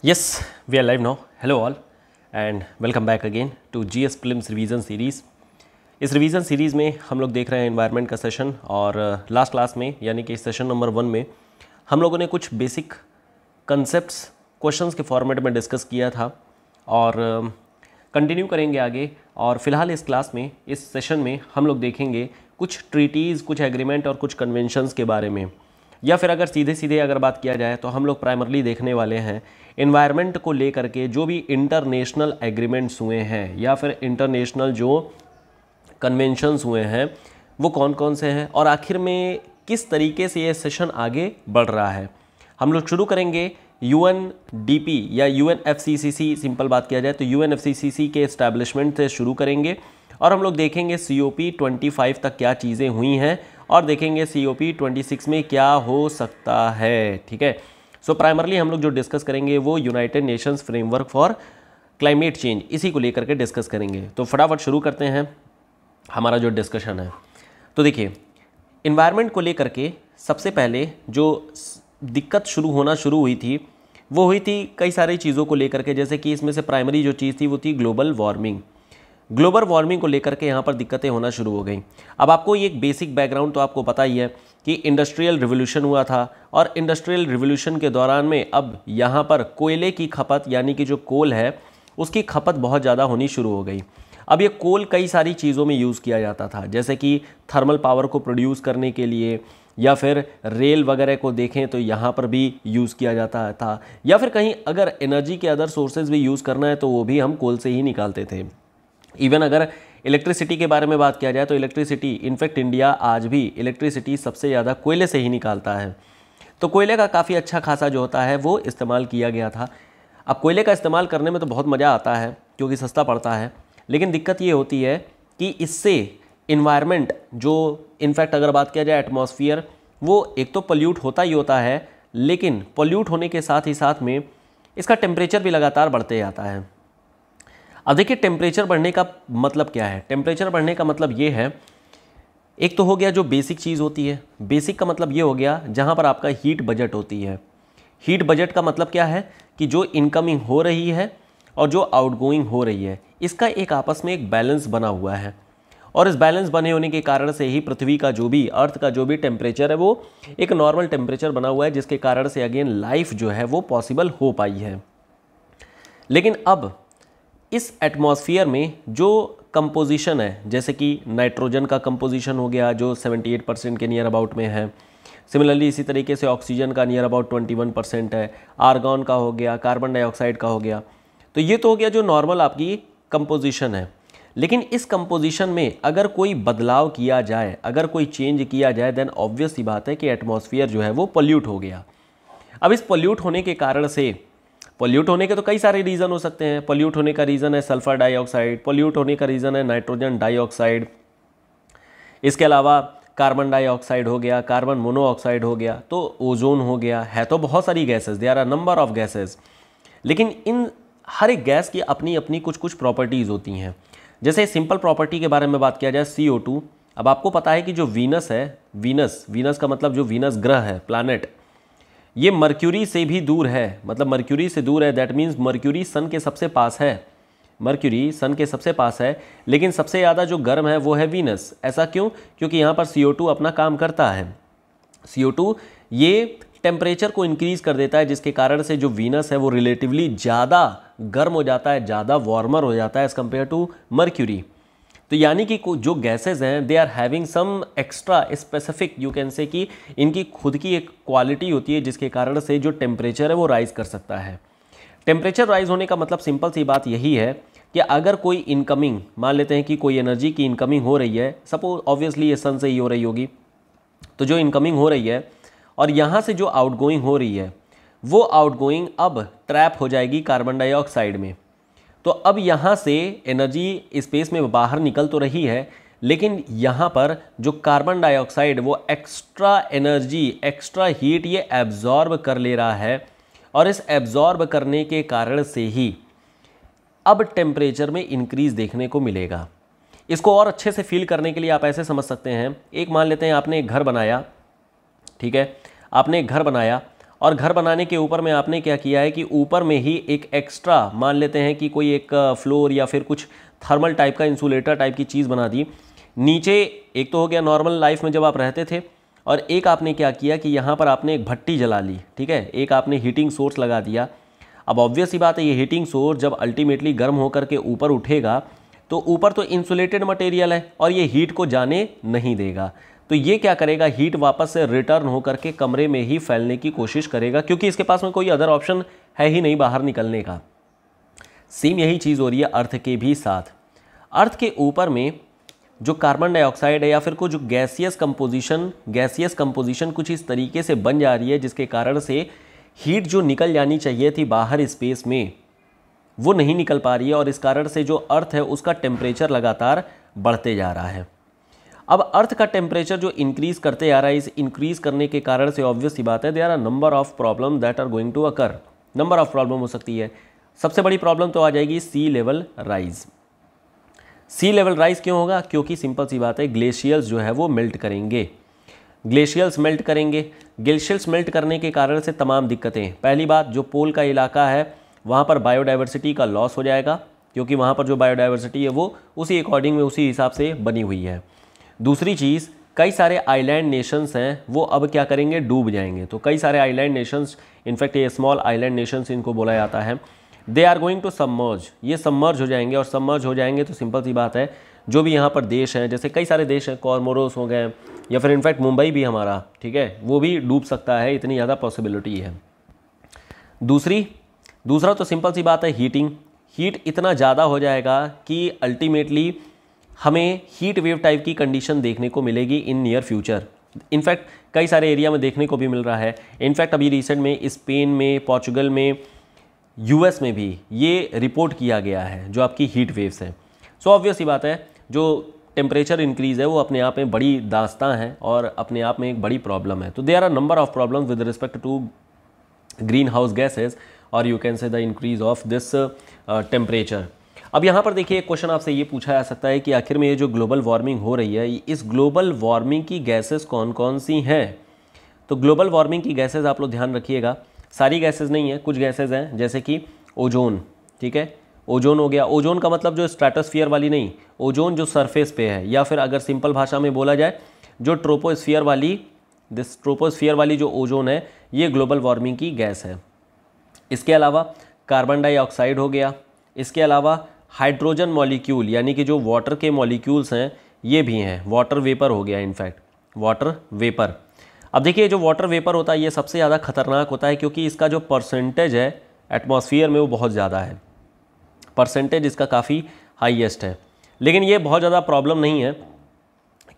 Yes, we are live now. Hello all and welcome back again to GS Prelims revision series. इस revision series में हम लोग देख रहे हैं एनवायरनमेंट का सेशन और लास्ट क्लास में यानी कि सेशन नंबर 1 में हम लोगों ने कुछ बेसिक कंसेप्ट्स क्वेश्चंस के फॉर्मेट में डिस्कस किया था और कंटिन्यू करेंगे आगे। और फिलहाल इस क्लास में इस सेशन में हम लोग देखेंगे कुछ ट्रीटीज़, कुछ एग्रीमेंट और कुछ कन्वेंशंस के बारे में, या फिर अगर सीधे सीधे अगर बात किया जाए तो हम लोग प्राइमरली देखने वाले हैं एनवायरनमेंट को लेकर के जो भी इंटरनेशनल एग्रीमेंट्स हुए हैं या फिर इंटरनेशनल जो कन्वेंशंस हुए हैं वो कौन कौन से हैं और आखिर में किस तरीके से ये सेशन आगे बढ़ रहा है। हम लोग शुरू करेंगे यूएनडीपी या यूएनएफसीसीसी, सिंपल बात किया जाए तो यूएनएफसीसीसी के इस्टेब्लिशमेंट से शुरू करेंगे और हम लोग देखेंगे COP 25 तक क्या चीज़ें हुई हैं और देखेंगे COP 26 में क्या हो सकता है। ठीक है, सो प्राइमरली हम लोग जो डिस्कस करेंगे वो United Nations framework for climate change, इसी को लेकर के डिस्कस करेंगे। तो फटाफट शुरू करते हैं हमारा जो डिस्कशन है। तो देखिए, इन्वायरमेंट को लेकर के सबसे पहले जो दिक्कत शुरू हुई थी वो हुई थी कई सारी चीज़ों को लेकर के, जैसे कि इसमें से प्राइमरी जो चीज़ थी वो थी ग्लोबल वार्मिंग को लेकर के यहाँ पर दिक्कतें होना शुरू हो गई। अब आपको ये एक बेसिक बैकग्राउंड तो आपको पता ही है कि इंडस्ट्रियल रिवोल्यूशन हुआ था और इंडस्ट्रियल रिवोल्यूशन के दौरान में अब यहाँ पर कोयले की खपत यानी कि जो कोल है उसकी खपत बहुत ज़्यादा होनी शुरू हो गई। अब ये कोल कई सारी चीज़ों में यूज़ किया जाता था, जैसे कि थर्मल पावर को प्रोड्यूस करने के लिए, या फिर रेल वगैरह को देखें तो यहाँ पर भी यूज़ किया जाता था, या फिर कहीं अगर एनर्जी के अदर सोर्सेज भी यूज़ करना है तो वो भी हम कोल से ही निकालते थे। इवन अगर इलेक्ट्रिसिटी के बारे में बात किया जाए तो इलेक्ट्रिसिटी, इनफैक्ट इंडिया आज भी इलेक्ट्रिसिटी सबसे ज़्यादा कोयले से ही निकालता है। तो कोयले का काफ़ी अच्छा खासा जो होता है वो इस्तेमाल किया गया था। अब कोयले का इस्तेमाल करने में तो बहुत मज़ा आता है क्योंकि सस्ता पड़ता है, लेकिन दिक्कत ये होती है कि इससे इन्वायरमेंट जो इनफैक्ट अगर बात किया जाए एटमॉस्फेयर, वो एक तो पोल्यूट होता ही होता है, लेकिन पोल्यूट होने के साथ ही साथ में इसका टेम्परेचर भी लगातार बढ़ते जाता है। अब देखिए, टेम्परेचर बढ़ने का मतलब क्या है। टेम्परेचर बढ़ने का मतलब ये है, एक तो हो गया जो बेसिक चीज़ होती है। बेसिक का मतलब ये हो गया जहाँ पर आपका हीट बजट होती है। हीट बजट का मतलब क्या है कि जो इनकमिंग हो रही है और जो आउटगोइंग हो रही है, इसका एक आपस में एक बैलेंस बना हुआ है और इस बैलेंस बने होने के कारण से ही पृथ्वी का जो भी, अर्थ का जो भी टेम्परेचर है वो एक नॉर्मल टेम्परेचर बना हुआ है, जिसके कारण से अगेन लाइफ जो है वो पॉसिबल हो पाई है। लेकिन अब इस एटमॉस्फेयर में जो कंपोजिशन है, जैसे कि नाइट्रोजन का कंपोजिशन हो गया जो 78% के नियर अबाउट में है, सिमिलरली इसी तरीके से ऑक्सीजन का नियर अबाउट 21% है, आर्गॉन का हो गया, कार्बन डाइऑक्साइड का हो गया। तो ये तो हो गया जो नॉर्मल आपकी कंपोजिशन है। लेकिन इस कंपोजिशन में अगर कोई बदलाव किया जाए, अगर कोई चेंज किया जाए, देन ऑब्वियस सी बात है कि एटमॉस्फेयर जो है वो पोल्यूट हो गया। अब इस पोल्यूट होने के कारण से, पोल्यूट होने के तो कई सारे रीज़न हो सकते हैं। पोल्यूट होने का रीज़न है सल्फर डाइऑक्साइड, पोल्यूट होने का रीज़न है नाइट्रोजन डाइऑक्साइड, इसके अलावा कार्बन डाइऑक्साइड हो गया, कार्बन मोनोऑक्साइड हो गया, तो ओजोन हो गया। है तो बहुत सारी gases, there are number of gases, लेकिन इन हर एक गैस की अपनी अपनी कुछ कुछ प्रॉपर्टीज़ होती हैं। जैसे सिंपल प्रॉपर्टी के बारे में बात किया जाए CO2, अब आपको पता है कि जो वीनस है, वीनस का मतलब जो वीनस ग्रह है, प्लैनेट, ये मर्क्यूरी से भी दूर है, मतलब मर्क्यूरी से दूर है, दैट मीन्स मर्क्यूरी सन के सबसे पास है, मर्क्यूरी सन के सबसे पास है, लेकिन सबसे ज़्यादा जो गर्म है वो है वीनस। ऐसा क्यों? क्योंकि यहाँ पर CO2 अपना काम करता है। CO2 ये टेम्परेचर को इंक्रीज़ कर देता है, जिसके कारण से जो वीनस है वो रिलेटिवली ज़्यादा गर्म हो जाता है, ज़्यादा वार्मर हो जाता है एज़ कम्पेयर टू मर्क्यूरी। तो यानी कि जो गैसेज हैं they are having some extra specific, you can say कि इनकी खुद की एक क्वालिटी होती है जिसके कारण से जो टेम्परेचर है वो राइज़ कर सकता है। टेम्परेचर राइज़ होने का मतलब सिंपल सी बात यही है कि अगर कोई इनकमिंग, मान लेते हैं कि कोई एनर्जी की इनकमिंग हो रही है, सपोज ऑब्वियसली ये सन से ही हो रही होगी, तो जो इनकमिंग हो रही है और यहाँ से जो आउटगोइंग हो रही है वो आउटगोइंग अब ट्रैप हो जाएगी कार्बन डाइऑक्साइड में। तो अब यहाँ से एनर्जी स्पेस में बाहर निकल तो रही है, लेकिन यहाँ पर जो कार्बन डाइऑक्साइड वो एक्स्ट्रा एनर्जी, एक्स्ट्रा हीट ये एब्जॉर्ब कर ले रहा है और इस एब्जॉर्ब करने के कारण से ही अब टेम्परेचर में इंक्रीज देखने को मिलेगा। इसको और अच्छे से फील करने के लिए आप ऐसे समझ सकते हैं, एक मान लेते हैं आपने एक घर बनाया, ठीक है, आपने एक घर बनाया और घर बनाने के ऊपर में आपने क्या किया है कि ऊपर में ही एक एक्स्ट्रा मान लेते हैं कि कोई एक फ्लोर या फिर कुछ थर्मल टाइप का इंसुलेटर टाइप की चीज़ बना दी। नीचे एक तो हो गया नॉर्मल लाइफ में जब आप रहते थे, और एक आपने क्या किया कि यहाँ पर आपने एक भट्टी जला ली, ठीक है, एक आपने हीटिंग सोर्स लगा दिया। अब ऑब्वियस ही बात है, ये हीटिंग सोर्स जब अल्टीमेटली गर्म होकर के ऊपर उठेगा तो ऊपर तो इंसुलेटेड मटेरियल है और ये हीट को जाने नहीं देगा, तो ये क्या करेगा, हीट वापस से रिटर्न होकर के कमरे में ही फैलने की कोशिश करेगा, क्योंकि इसके पास में कोई अदर ऑप्शन है ही नहीं बाहर निकलने का। सेम यही चीज़ हो रही है अर्थ के भी साथ। अर्थ के ऊपर में जो कार्बन डाइऑक्साइड है या फिर कुछ गैसियस कंपोजिशन कुछ इस तरीके से बन जा रही है जिसके कारण से हीट जो निकल जानी चाहिए थी बाहर स्पेस में वो नहीं निकल पा रही है, और इस कारण से जो अर्थ है उसका टेम्परेचर लगातार बढ़ते जा रहा है। अब अर्थ का टेम्परेचर जो इंक्रीज़ करते आ रहा है, इस इंक्रीज़ करने के कारण से ऑब्वियस सी बात है there are number of problem that are going to occur. Number of problem हो सकती है। सबसे बड़ी प्रॉब्लम तो आ जाएगी sea level rise. Sea level rise क्यों होगा? क्योंकि सिंपल सी बात है, ग्लेशियर्स जो है वो मेल्ट करेंगे। ग्लेशियर्स मेल्ट करेंगे। ग्लेशियर्स मेल्ट करने के कारण से तमाम दिक्कतें, पहली बात जो पोल का इलाका है वहाँ पर बायोडाइवर्सिटी का लॉस हो जाएगा, क्योंकि वहाँ पर जो बायोडाइवर्सिटी है वो उसी अकॉर्डिंग में उसी हिसाब से बनी हुई है। दूसरी चीज़, कई सारे आइलैंड नेशंस हैं वो अब क्या करेंगे, डूब जाएंगे। तो कई सारे आइलैंड नेशंस, इनफैक्ट ये स्मॉल आइलैंड नेशंस इनको बोला जाता है, they are going to submerge. ये सबमर्ज हो जाएंगे, और सबमर्ज हो जाएंगे तो सिंपल सी बात है जो भी यहाँ पर देश हैं, जैसे कई सारे देश हैं, कॉमोरोस हो गए या फिर इनफैक्ट मुंबई भी हमारा, ठीक है, वो भी डूब सकता है, इतनी ज़्यादा पॉसिबिलिटी है। दूसरा तो सिंपल सी बात है हीटिंग। हीट इतना ज़्यादा हो जाएगा कि अल्टीमेटली हमें हीट वेव टाइप की कंडीशन देखने को मिलेगी इन नियर फ्यूचर। इनफैक्ट कई सारे एरिया में देखने को भी मिल रहा है। इनफैक्ट अभी रिसेंट में स्पेन में, पोर्चुगल में, यूएस में भी ये रिपोर्ट किया गया है जो आपकी हीट वेव्स हैं। सो ऑब्वियस ही बात है जो टेम्परेचर इंक्रीज़ है वो अपने आप में बड़ी दास्तां है और अपने आप में एक बड़ी प्रॉब्लम है। तो there are number of problem with respect to green house gases, और you can say the increase of this temperature. अब यहाँ पर देखिए एक क्वेश्चन आपसे ये पूछा जा सकता है कि आखिर में ये जो ग्लोबल वार्मिंग हो रही है, इस ग्लोबल वार्मिंग की गैसेस कौन कौन सी हैं? तो ग्लोबल वार्मिंग की गैसेस आप लोग ध्यान रखिएगा, सारी गैसेस नहीं है, कुछ गैसेस हैं, जैसे कि ओजोन, ठीक है, ओजोन हो गया। ओजोन का मतलब जो स्ट्रेटोस्फीयर वाली नहीं, ओजोन जो सरफेस पे है, या फिर अगर सिंपल भाषा में बोला जाए जो ट्रोपोस्फीयर वाली जो ओजोन है, ये ग्लोबल वार्मिंग की गैस है। इसके अलावा कार्बन डाइऑक्साइड हो गया। इसके अलावा हाइड्रोजन मॉलिक्यूल, यानी कि जो वाटर के मॉलिक्यूल्स हैं ये भी हैं। वाटर वेपर हो गया, इनफैक्ट वाटर वेपर। अब देखिए जो वाटर वेपर होता है ये सबसे ज़्यादा खतरनाक होता है, क्योंकि इसका जो परसेंटेज है एटमॉस्फेयर में वो बहुत ज़्यादा है, परसेंटेज इसका काफ़ी हाईएस्ट है। लेकिन ये बहुत ज़्यादा प्रॉब्लम नहीं है,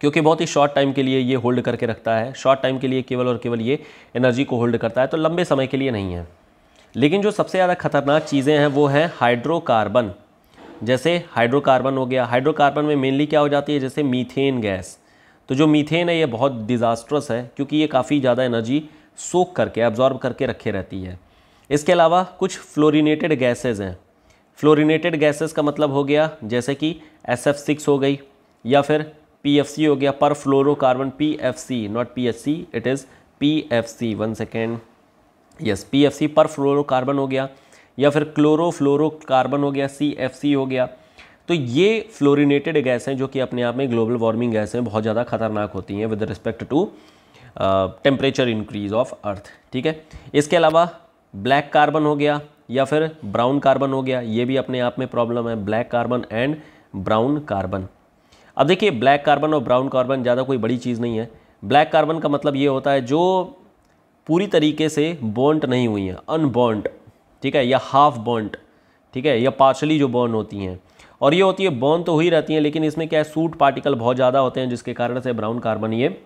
क्योंकि बहुत ही शॉर्ट टाइम के लिए ये होल्ड करके रखता है, शॉर्ट टाइम के लिए केवल और केवल ये एनर्जी को होल्ड करता है, तो लंबे समय के लिए नहीं है। लेकिन जो सबसे ज़्यादा खतरनाक चीज़ें हैं वो हैं हाइड्रोकार्बन। जैसे हाइड्रोकार्बन हो गया, हाइड्रोकार्बन में मेनली क्या हो जाती है, जैसे मीथेन गैस। तो जो मीथेन है ये बहुत डिज़ास्ट्रस है, क्योंकि ये काफ़ी ज़्यादा एनर्जी सोख करके एब्जॉर्ब करके रखे रहती है। इसके अलावा कुछ फ्लोरिनेटेड गैसेज हैं। फ्लोरिनेटेड गैसेस का मतलब हो गया जैसे कि SF6 हो गई, या फिर PFC हो गया, पर fluorocarbon, PFC, not PHC, it is PFC, 1 second, yes, PFC पर फ्लोरोकार्बन हो गया, या फिर क्लोरोफ्लोरोकार्बन हो गया, CFC हो गया। तो ये फ्लोरिनेटेड गैस हैं जो कि अपने आप में ग्लोबल वार्मिंग गैस हैं, बहुत ज़्यादा खतरनाक होती हैं with respect to temperature increase of earth, ठीक है। इसके अलावा ब्लैक कार्बन हो गया या फिर ब्राउन कार्बन हो गया, ये भी अपने आप में प्रॉब्लम है, black carbon and brown carbon. अब देखिए ब्लैक कार्बन और ब्राउन कार्बन ज़्यादा कोई बड़ी चीज़ नहीं है। ब्लैक कार्बन का मतलब ये होता है जो पूरी तरीके से बॉन्ड नहीं हुई हैं, अनबॉन्ड, ठीक है, या हाफ बॉन्ड, ठीक है, या पार्शली जो बॉन्ड होती हैं, और ये होती है बॉन्ड तो हुई रहती हैं, लेकिन इसमें क्या है, सूट पार्टिकल बहुत ज़्यादा होते हैं, जिसके कारण से ब्राउन कार्बन ये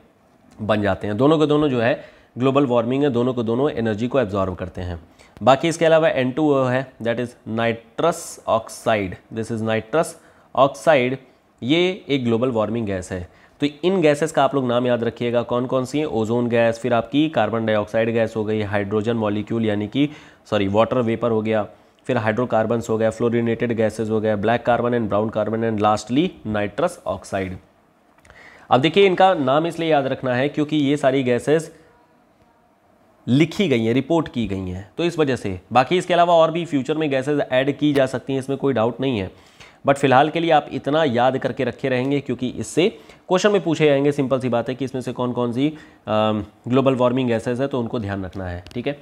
बन जाते हैं। दोनों के दोनों जो है ग्लोबल वार्मिंग है, दोनों को दोनों एनर्जी को एब्जॉर्व करते हैं। बाकी इसके अलावा N2O है, that is nitrous oxide, this is nitrous oxide, ये एक ग्लोबल वार्मिंग गैस है। तो इन गैसेस का आप लोग नाम याद रखिएगा, कौन कौन सी हैं, ओजोन गैस, फिर आपकी कार्बन डाइऑक्साइड गैस हो गई, हाइड्रोजन मॉलिक्यूल यानी कि वाटर वेपर हो गया, फिर हाइड्रोकार्बन्स हो गया, फ्लोरिनेटेड गैसेस हो गया, black carbon and brown carbon, and lastly nitrous oxide. अब देखिए इनका नाम इसलिए याद रखना है क्योंकि ये सारी गैसेस लिखी गई हैं, रिपोर्ट की गई हैं, तो इस वजह से। बाकी इसके अलावा और भी फ्यूचर में गैसेज ऐड की जा सकती हैं, इसमें कोई डाउट नहीं है, बट फिलहाल के लिए आप इतना याद करके रखे रहेंगे क्योंकि इससे क्वेश्चन में पूछे जाएंगे। सिंपल सी बात है कि इसमें से कौन कौन सी ग्लोबल वार्मिंग गैसेज है, तो उनको ध्यान रखना है, ठीक है।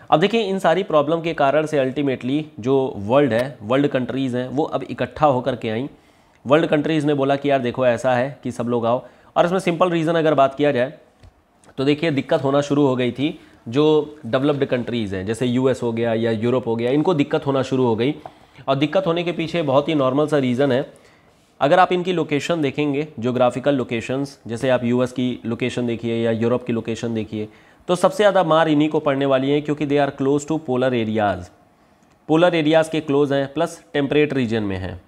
अब देखिए, इन सारी प्रॉब्लम के कारण से अल्टीमेटली जो वर्ल्ड है, वर्ल्ड कंट्रीज़ हैं, वो अब इकट्ठा होकर के आई। वर्ल्ड कंट्रीज़ ने बोला कि यार देखो ऐसा है कि सब लोग आओ, और इसमें सिंपल रीज़न अगर बात किया जाए तो देखिए दिक्कत होना शुरू हो गई थी। जो डेवलप्ड कंट्रीज़ हैं जैसे यूएस हो गया या यूरोप हो गया, इनको दिक्कत होना शुरू हो गई, और दिक्कत होने के पीछे बहुत ही नॉर्मल सा रीज़न है। अगर आप इनकी लोकेशन देखेंगे, ज्योग्राफिकल लोकेशंस, जैसे आप यूएस की लोकेशन देखिए या यूरोप की लोकेशन देखिए, तो सबसे ज़्यादा मार इन्हीं को पड़ने वाली है क्योंकि they are close to polar areas. Polar areas के क्लोज हैं, प्लस टेम्परेट रीजन में हैं।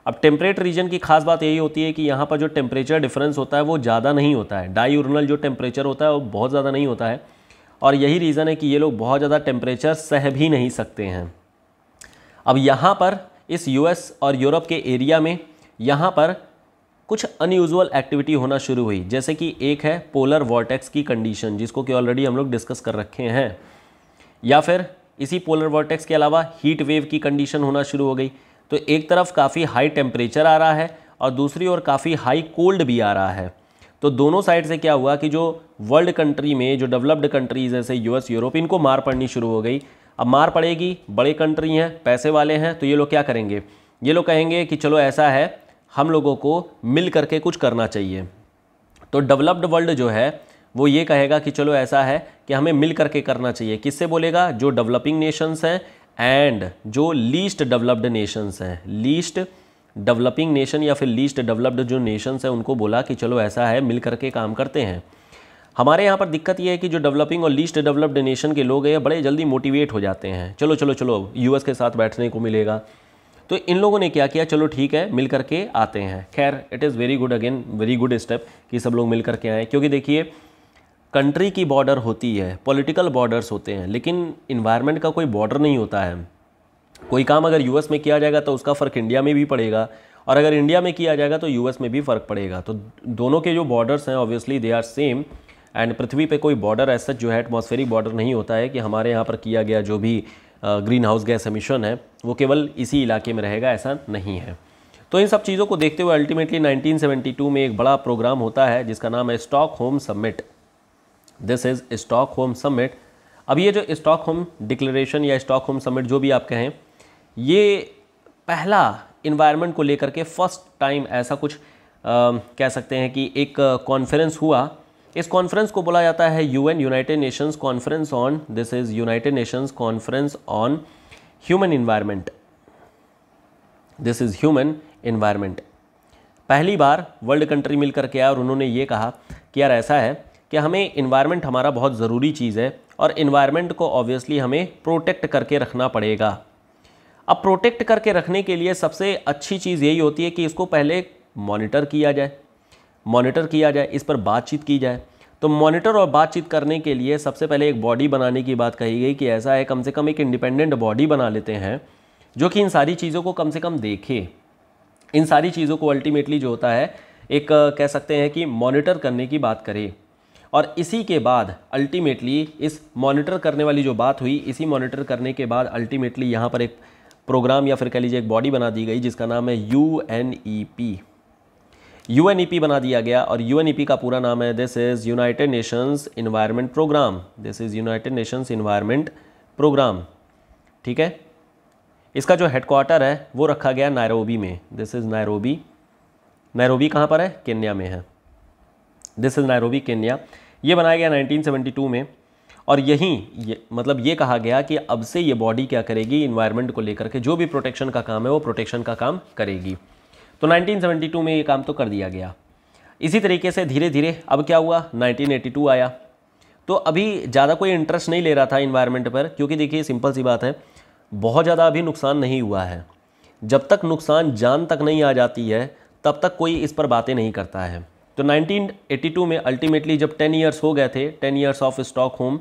अब टेम्परेट रीजन की खास बात यही होती है कि यहाँ पर जो टेम्परेचर डिफरेंस होता है वो ज़्यादा नहीं होता है, डायurnal जो टेम्परेचर होता है वो बहुत ज़्यादा नहीं होता है, और यही रीज़न है कि ये लोग बहुत ज़्यादा टेम्परेचर सह भी नहीं सकते हैं। अब यहाँ पर इस यूएस और यूरोप के एरिया में यहाँ पर कुछ अनयूजुअल एक्टिविटी होना शुरू हुई, जैसे कि एक है पोलर वॉर्टेक्स की कंडीशन, जिसको कि ऑलरेडी हम लोग डिस्कस कर रखे हैं, या फिर इसी पोलर वॉर्टेक्स के अलावा हीट वेव की कंडीशन होना शुरू हो गई। तो एक तरफ काफ़ी हाई टेम्परेचर आ रहा है और दूसरी ओर काफ़ी हाई कोल्ड भी आ रहा है। तो दोनों साइड से क्या हुआ कि जो वर्ल्ड कंट्री में जो डेवलप्ड कंट्रीज़ जैसे यूएस यूरोप, इनको मार पड़नी शुरू हो गई। अब मार पड़ेगी, बड़े कंट्री हैं, पैसे वाले हैं, तो ये लोग क्या करेंगे, ये लोग कहेंगे कि चलो ऐसा है, हम लोगों को मिल करके कुछ करना चाहिए। तो डेवलप्ड वर्ल्ड जो है वो ये कहेगा कि चलो ऐसा है कि हमें मिल करके करना चाहिए। किससे बोलेगा, जो डेवलपिंग नेशंस हैं एंड जो लीस्ट डेवलप्ड नेशंस हैं, लीस्ट डेवलपिंग नेशन या फिर लीस्ट डेवलप्ड जो नेशंस हैं, उनको बोला कि चलो ऐसा है, मिल करके काम करते हैं। हमारे यहाँ पर दिक्कत ये है कि जो डेवलपिंग और लीस्ट डेवलप्ड नेशन के लोग हैं बड़े जल्दी मोटिवेट हो जाते हैं, चलो चलो चलो यूएस के साथ बैठने को मिलेगा। तो इन लोगों ने क्या किया, चलो ठीक है मिल करके आते हैं। खैर it is very good, again very good step कि सब लोग मिल करके आए, क्योंकि देखिए कंट्री की बॉर्डर होती है, पॉलिटिकल बॉर्डर्स होते हैं, लेकिन इन्वायरमेंट का कोई बॉर्डर नहीं होता है। कोई काम अगर यूएस में किया जाएगा तो उसका फ़र्क इंडिया में भी पड़ेगा, और अगर इंडिया में किया जाएगा तो यूएस में भी फ़र्क पड़ेगा। तो दोनों के जो बॉर्डर्स हैं obviously they are same, and पृथ्वी पे कोई बॉर्डर ऐसा जो है एटमॉस्फेरिक बॉर्डर नहीं होता है कि हमारे यहाँ पर किया गया जो भी ग्रीन हाउस गैस एमिशन है वो केवल इसी इलाके में रहेगा, ऐसा नहीं है। तो इन सब चीज़ों को देखते हुए अल्टीमेटली 1972 में एक बड़ा प्रोग्राम होता है जिसका नाम है Stockholm summit. This is Stockholm summit. अब ये जो स्टॉकहोम डिक्लेरेशन या स्टॉकहोम समिट जो भी आप कहें, ये पहला इन्वायरमेंट को लेकर के फर्स्ट टाइम ऐसा कुछ कह सकते हैं कि एक कॉन्फ्रेंस हुआ। इस कॉन्फ्रेंस को बोला जाता है UN, United Nations conference on, this is United Nations conference on human environment, this is human environment. पहली बार वर्ल्ड कंट्री मिल करके आया और उन्होंने ये कहा कि यार ऐसा है कि हमें इन्वायरमेंट हमारा बहुत ज़रूरी चीज़ है और इन्वायरमेंट को ऑब्वियसली हमें प्रोटेक्ट करके रखना पड़ेगा। अब प्रोटेक्ट करके रखने के लिए सबसे अच्छी चीज़ यही होती है कि इसको पहले मॉनिटर किया जाए, इस पर बातचीत की जाए। तो मॉनिटर और बातचीत करने के लिए सबसे पहले एक बॉडी बनाने की बात कही गई कि ऐसा है कम से कम एक इंडिपेंडेंट बॉडी बना लेते हैं जो कि इन सारी चीज़ों को कम से कम देखे, इन सारी चीज़ों को अल्टीमेटली जो होता है एक कह सकते हैं कि मॉनिटर करने की बात करे। और इसी के बाद अल्टीमेटली इस मॉनिटर करने वाली जो बात हुई, इसी मॉनिटर करने के बाद अल्टीमेटली यहाँ पर एक प्रोग्राम या फिर कह लीजिए एक बॉडी बना दी गई जिसका नाम है यूएनईपी बना दिया गया। और यूएनईपी का पूरा नाम है this is United Nations Environment Programme, this is United Nations Environment Programme, ठीक है। इसका जो हेडक्वार्टर है वो रखा गया नायरोबी में, दिस इज़ नायरोबी। नायरोबी कहाँ पर है, केन्या में है, दिस इज़ नायरोबी केन्या। ये बनाया गया 1972 में और यहीं मतलब ये कहा गया कि अब से ये बॉडी क्या करेगी, इन्वायरमेंट को लेकर के जो भी प्रोटेक्शन का काम है वो प्रोटेक्शन का काम करेगी। तो 1972 में ये काम तो कर दिया गया। इसी तरीके से धीरे धीरे अब क्या हुआ, 1982 आया। तो अभी ज़्यादा कोई इंटरेस्ट नहीं ले रहा था इन्वायरमेंट पर, क्योंकि देखिए सिंपल सी बात है, बहुत ज़्यादा अभी नुकसान नहीं हुआ है। जब तक नुकसान जान तक नहीं आ जाती है तब तक कोई इस पर बातें नहीं करता है। तो 1982 में अल्टीमेटली जब 10 ईयर्स हो गए थे, 10 ईयर्स ऑफ स्टॉकहोम,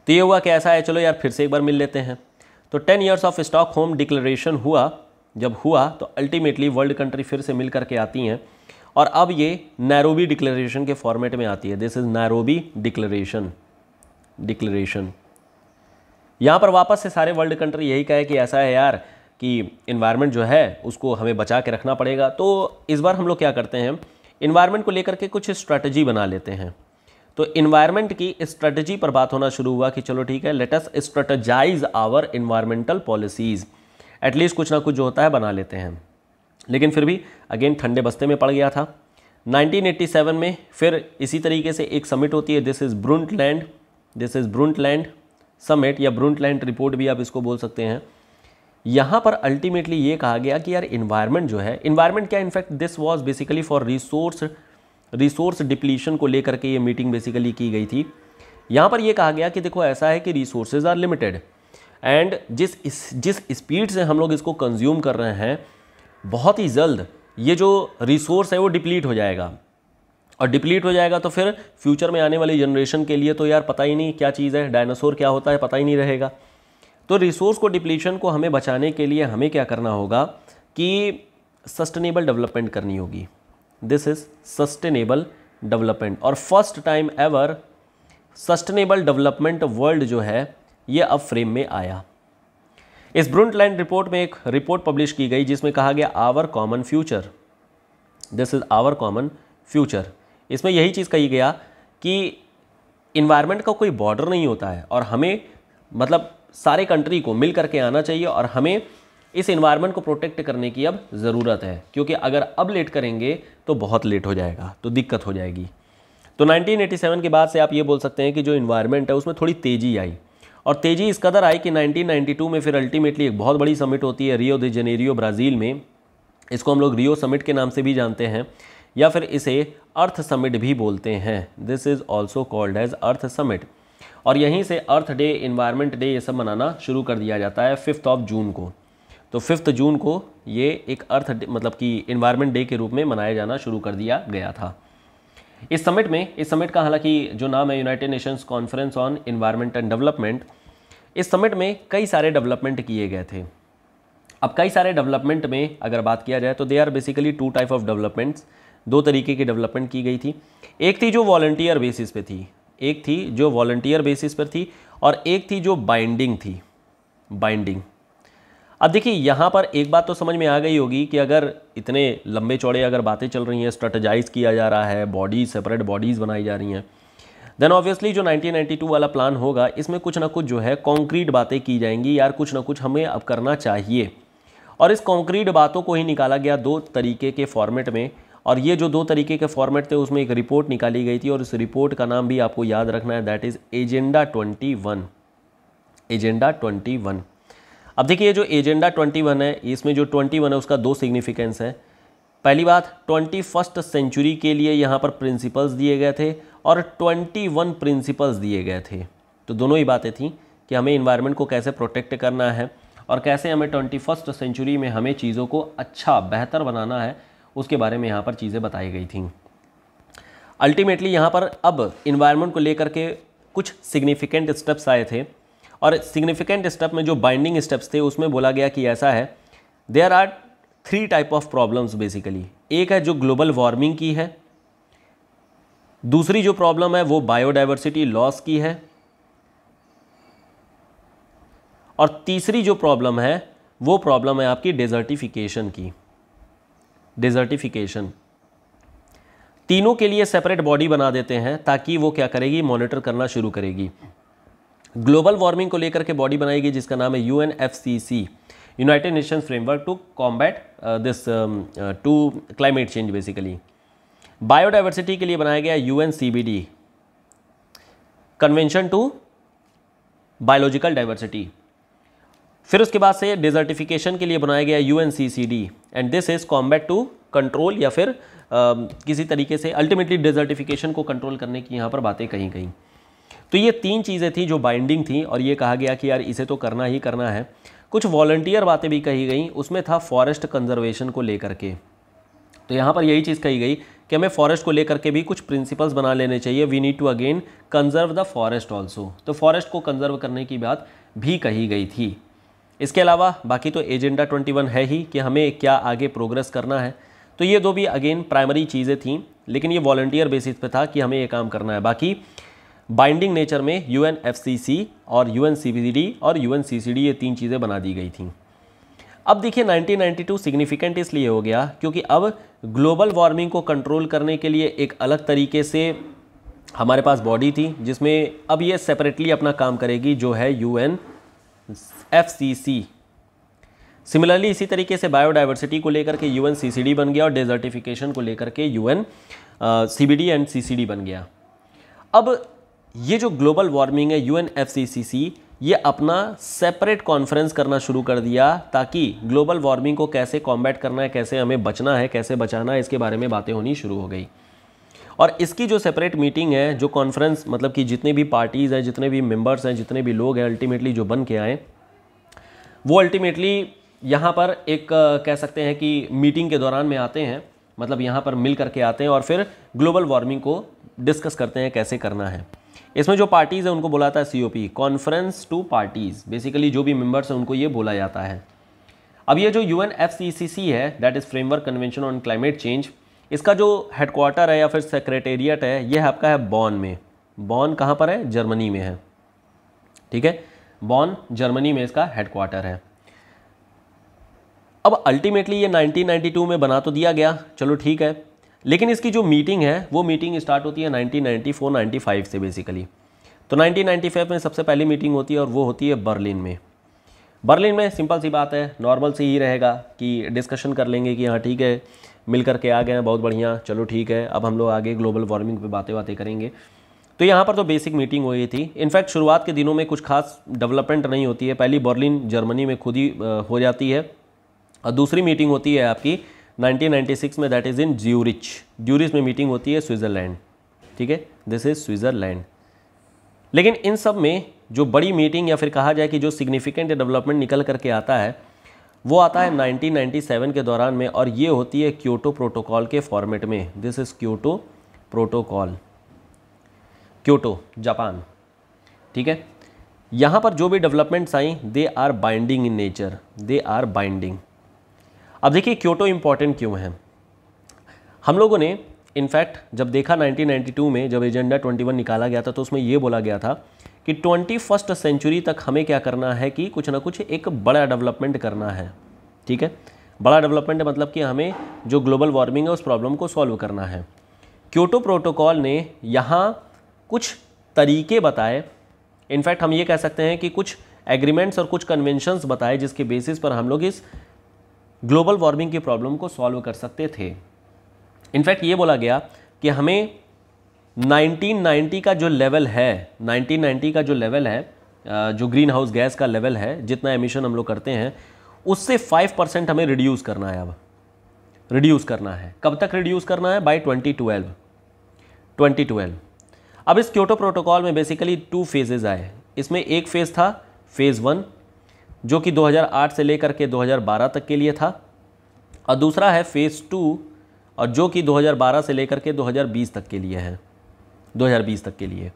तो ये हुआ कि ऐसा है चलो यार फिर से एक बार मिल लेते हैं। तो 10 ईयर्स ऑफ स्टॉकहोम डिक्लेरेशन हुआ। जब हुआ तो अल्टीमेटली वर्ल्ड कंट्री फिर से मिल करके आती हैं और अब ये नैरोबी डिक्लेरेशन के फॉर्मेट में आती है। This is Nairobi declaration, declaration. यहाँ पर वापस से सारे वर्ल्ड कंट्री यही कहे कि ऐसा है यार कि इन्वायरमेंट जो है उसको हमें बचा के रखना पड़ेगा। तो इस बार हम लोग क्या करते हैं, इन्वायरमेंट को लेकर के कुछ स्ट्रैटेजी बना लेते हैं। तो इन्वायरमेंट की स्ट्रैटेजी पर बात होना शुरू हुआ कि चलो ठीक है, let us strategise our environmental policies, at least कुछ ना कुछ जो होता है बना लेते हैं। लेकिन फिर भी अगेन ठंडे बस्ते में पड़ गया था। 1987 में फिर इसी तरीके से एक समिट होती है, दिस इज़ ब्रुंटलैंड समिट या ब्रुंटलैंड रिपोर्ट भी आप इसको बोल सकते हैं। यहाँ पर अल्टीमेटली ये कहा गया कि यार इन्वायरमेंट जो है, इन्वायरमेंट क्या, in fact this was basically for resource depletion को लेकर के ये मीटिंग बेसिकली की गई थी। यहाँ पर ये कहा गया कि देखो ऐसा है कि रिसोर्सेज आर लिमिटेड एंड जिस स्पीड से हम लोग इसको कंज्यूम कर रहे हैं, बहुत ही जल्द ये जो रिसोर्स है वो डिप्लीट हो जाएगा, और डिप्लीट हो जाएगा तो फिर फ्यूचर में आने वाली जनरेशन के लिए तो यार पता ही नहीं क्या चीज़ है, डायनासोर क्या होता है पता ही नहीं रहेगा। तो रिसोर्स को डिप्लीशन को हमें बचाने के लिए हमें क्या करना होगा कि सस्टेनेबल डेवलपमेंट करनी होगी। दिस इज सस्टेनेबल डेवलपमेंट, और first time ever sustainable development world जो है ये अब फ्रेम में आया। इस ब्रुंटलैंड रिपोर्ट में एक रिपोर्ट पब्लिश की गई जिसमें कहा गया our common future, this is our common future. इसमें यही चीज़ कही गया कि इन्वायरमेंट का कोई बॉर्डर नहीं होता है, और हमें मतलब सारे कंट्री को मिल करके आना चाहिए, और हमें इस इन्वायरमेंट को प्रोटेक्ट करने की अब ज़रूरत है, क्योंकि अगर अब लेट करेंगे तो बहुत लेट हो जाएगा, तो दिक्कत हो जाएगी। तो 1987 के बाद से आप ये बोल सकते हैं कि जो इन्वायरमेंट है उसमें थोड़ी तेज़ी आई, और तेज़ी इस कदर आई कि 1992 में फिर अल्टीमेटली एक बहुत बड़ी समिट होती है रियो दे जनेरियो ब्राज़ील में। इसको हम लोग रियो समिट के नाम से भी जानते हैं, या फिर इसे अर्थ समिट भी बोलते हैं। This is also called as Earth Summit, और यहीं से अर्थ डे, इन्वायरमेंट डे ये सब मनाना शुरू कर दिया जाता है 5 जून को। तो 5 जून को ये एक अर्थ मतलब कि इन्वायरमेंट डे के रूप में मनाया जाना शुरू कर दिया गया था। इस समिट का हालांकि जो नाम है United Nations conference on environment and development, इस समिट में कई सारे डेवलपमेंट किए गए थे। अब कई सारे डेवलपमेंट में अगर बात किया जाए तो they are basically 2 type of developments, 2 तरीके की डेवलपमेंट की गई थी। एक थी जो वॉलंटियर बेसिस पे थी, एक थी जो वॉलंटियर बेसिस पर थी, और एक थी जो बाइंडिंग थी, बाइंडिंग। अब देखिए यहाँ पर एक बात तो समझ में आ गई होगी कि अगर इतने लंबे चौड़े अगर बातें चल रही हैं, स्ट्रेटेजाइज किया जा रहा है, बॉडीज सेपरेट बॉडीज़ बनाई जा रही हैं, देन ऑब्वियसली जो 1992 वाला प्लान होगा इसमें कुछ ना कुछ जो है कॉन्क्रीट बातें की जाएंगी, यार कुछ ना कुछ हमें अब करना चाहिए। और इस कॉन्क्रीट बातों को ही निकाला गया 2 तरीके के फॉर्मेट में, और ये जो 2 तरीके के फॉर्मेट थे उसमें एक रिपोर्ट निकाली गई थी, और इस रिपोर्ट का नाम भी आपको याद रखना है, दैट इज़ एजेंडा 21। एजेंडा 21। अब देखिए ये जो एजेंडा 21 है, इसमें जो 21 है उसका 2 सिग्निफिकेंस है। पहली बात, 21st सेंचुरी के लिए यहाँ पर प्रिंसिपल्स दिए गए थे, और 21 प्रिंसिपल्स दिए गए थे। तो दोनों ही बातें थी कि हमें इन्वायरमेंट को कैसे प्रोटेक्ट करना है, और कैसे हमें 21st सेंचुरी में हमें चीज़ों को अच्छा बेहतर बनाना है, उसके बारे में यहाँ पर चीज़ें बताई गई थी। अल्टीमेटली यहाँ पर अब इन्वायरमेंट को लेकर के कुछ सिग्निफिकेंट स्टेप्स आए थे, और सिग्निफिकेंट स्टेप में जो बाइंडिंग स्टेप्स थे उसमें बोला गया कि ऐसा है, there are 3 type of problems basically. एक है जो ग्लोबल वार्मिंग की है, दूसरी जो प्रॉब्लम है वो बायोडाइवर्सिटी लॉस की है, और तीसरी जो प्रॉब्लम है वो प्रॉब्लम है आपकी डेजर्टिफिकेशन की। डेजर्टिफिकेशन, तीनों के लिए सेपरेट बॉडी बना देते हैं ताकि वो क्या करेगी, मॉनिटर करना शुरू करेगी। ग्लोबल वार्मिंग को लेकर के बॉडी बनाएगी जिसका नाम है UNFCC, United Nations framework to combat this to climate change basically. Biodiversity के लिए बनाया गया UNCBD, convention to biological diversity. फिर उसके बाद से डेजर्टिफिकेशन के लिए बनाया गया UNCCD, and this is combat to control, या फिर किसी तरीके से अल्टीमेटली डेजर्टिफिकेशन को कंट्रोल करने की यहाँ पर बातें कहीं कहीं। तो ये 3 चीज़ें थी जो बाइंडिंग थी, और ये कहा गया कि यार इसे तो करना ही करना है। कुछ वॉलंटियर बातें भी कही गई, उसमें था फॉरेस्ट कंजर्वेशन को लेकर के। तो यहाँ पर यही चीज़ कही गई कि हमें फॉरेस्ट को लेकर के भी कुछ प्रिंसिपल्स बना लेने चाहिए। We need to again conserve the forest also, तो फॉरेस्ट को कंजर्व करने की बात भी कही गई थी। इसके अलावा बाकी तो एजेंडा 21 है ही कि हमें क्या आगे प्रोग्रेस करना है। तो ये 2 भी अगेन प्राइमरी चीज़ें थीं, लेकिन ये वॉलंटियर बेसिस पे था कि हमें ये काम करना है। बाकी बाइंडिंग नेचर में UNFCCC और UNCCD और UNCCD ये 3 चीज़ें बना दी गई थी। अब देखिए 1992 सिग्निफिकेंट इसलिए हो गया क्योंकि अब ग्लोबल वार्मिंग को कंट्रोल करने के लिए एक अलग तरीके से हमारे पास बॉडी थी जिसमें अब ये सेपरेटली अपना काम करेगी, जो है UNFCCC। सिमिलरली इसी तरीके से बायोडाइवर्सिटी को लेकर के UNCCD बन गया और डेजर्टिफिकेशन को लेकर के UNCBD एंड CCD बन गया। अब ये जो ग्लोबल वार्मिंग है UNFCCC ये अपना सेपरेट कॉन्फ्रेंस करना शुरू कर दिया ताकि ग्लोबल वार्मिंग को कैसे कॉम्बैट करना है, कैसे हमें बचना है, कैसे बचाना है, इसके बारे में बातें होनी शुरू हो गई। और इसकी जो सेपरेट मीटिंग है, जो कॉन्फ्रेंस, मतलब कि जितने भी पार्टीज़ हैं, जितने भी मेंबर्स हैं, जितने भी लोग हैं, अल्टीमेटली जो बन के आए वो अल्टीमेटली यहाँ पर एक कह सकते हैं कि मीटिंग के दौरान में आते हैं, मतलब यहाँ पर मिल करके आते हैं और फिर ग्लोबल वार्मिंग को डिस्कस करते हैं कैसे करना है। इसमें जो पार्टीज़ हैं उनको बुलाता है COP, conference to parties. Basically जो भी मेंबर्स हैं उनको ये बोला जाता है। अब ये जो UNFCCC है, that is framework convention on climate change, इसका जो हेडक्वार्टर है या फिर सेक्रेटेरिएट है ये आपका है बॉन में। बॉन कहाँ पर है? जर्मनी में है। ठीक है, बॉन जर्मनी में इसका हेडक्वार्टर है। अब अल्टीमेटली ये 1992 में बना तो दिया गया, चलो ठीक है, लेकिन इसकी जो मीटिंग है वो मीटिंग स्टार्ट होती है 1994-95 से बेसिकली। तो 1995 में सबसे पहली मीटिंग होती है और वो होती है बर्लिन में। बर्लिन में सिंपल सी बात है, नॉर्मल सी ही रहेगा कि डिस्कशन कर लेंगे कि हाँ ठीक है, मिल करके आ गए हैं, बहुत बढ़िया, चलो ठीक है, अब हम लोग आगे ग्लोबल वार्मिंग पे बातें करेंगे। तो यहाँ पर तो बेसिक मीटिंग हुई थी। इनफैक्ट शुरुआत के दिनों में कुछ खास डेवलपमेंट नहीं होती है। पहली बर्लिन जर्मनी में खुद ही हो जाती है और दूसरी मीटिंग होती है आपकी 1996 में, that is in Zurich. Zurich में मीटिंग होती है स्विट्ज़रलैंड। ठीक है, दिस इज़ स्विट्ज़रलैंड। लेकिन इन सब में जो बड़ी मीटिंग या फिर कहा जाए कि जो सिग्निफिकेंट डेवलपमेंट निकल करके आता है वो आता है 1997 के दौरान में, और ये होती है क्योटो प्रोटोकॉल के फॉर्मेट में। This is Kyoto protocol, Kyoto Japan. ठीक है, यहाँ पर जो भी डेवलपमेंट्स आई they are binding in nature, they are binding. अब देखिए क्योटो इम्पॉर्टेंट क्यों है। हम लोगों ने इनफैक्ट जब देखा 1992 में जब एजेंडा 21 निकाला गया था तो उसमें ये बोला गया था कि 21st सेंचुरी तक हमें क्या करना है कि कुछ ना कुछ एक बड़ा डेवलपमेंट करना है। ठीक है, बड़ा डेवलपमेंट मतलब कि हमें जो ग्लोबल वार्मिंग है उस प्रॉब्लम को सॉल्व करना है। क्योटो प्रोटोकॉल ने यहाँ कुछ तरीके बताए, इनफैक्ट हम ये कह सकते हैं कि कुछ एग्रीमेंट्स और कुछ कन्वेंशंस बताए जिसके बेसिस पर हम लोग इस ग्लोबल वार्मिंग की प्रॉब्लम को सॉल्व कर सकते थे। इनफैक्ट ये बोला गया कि हमें 1990 का जो लेवल है, 1990 का जो लेवल है, जो ग्रीन हाउस गैस का लेवल है, जितना एमिशन हम लोग करते हैं उससे 5% हमें रिड्यूस करना है। अब रिड्यूस करना है, कब तक रिड्यूस करना है? बाय 2012। अब इस क्योटो प्रोटोकॉल में बेसिकली 2 फेजेज आए। इसमें एक फेज़ था फेज़ 1 जो कि 2008 से लेकर के 2012 तक के लिए था, और दूसरा है फेज़ 2 और जो कि 2012 से लेकर के 2020 तक के लिए है, 2020 तक के लिए।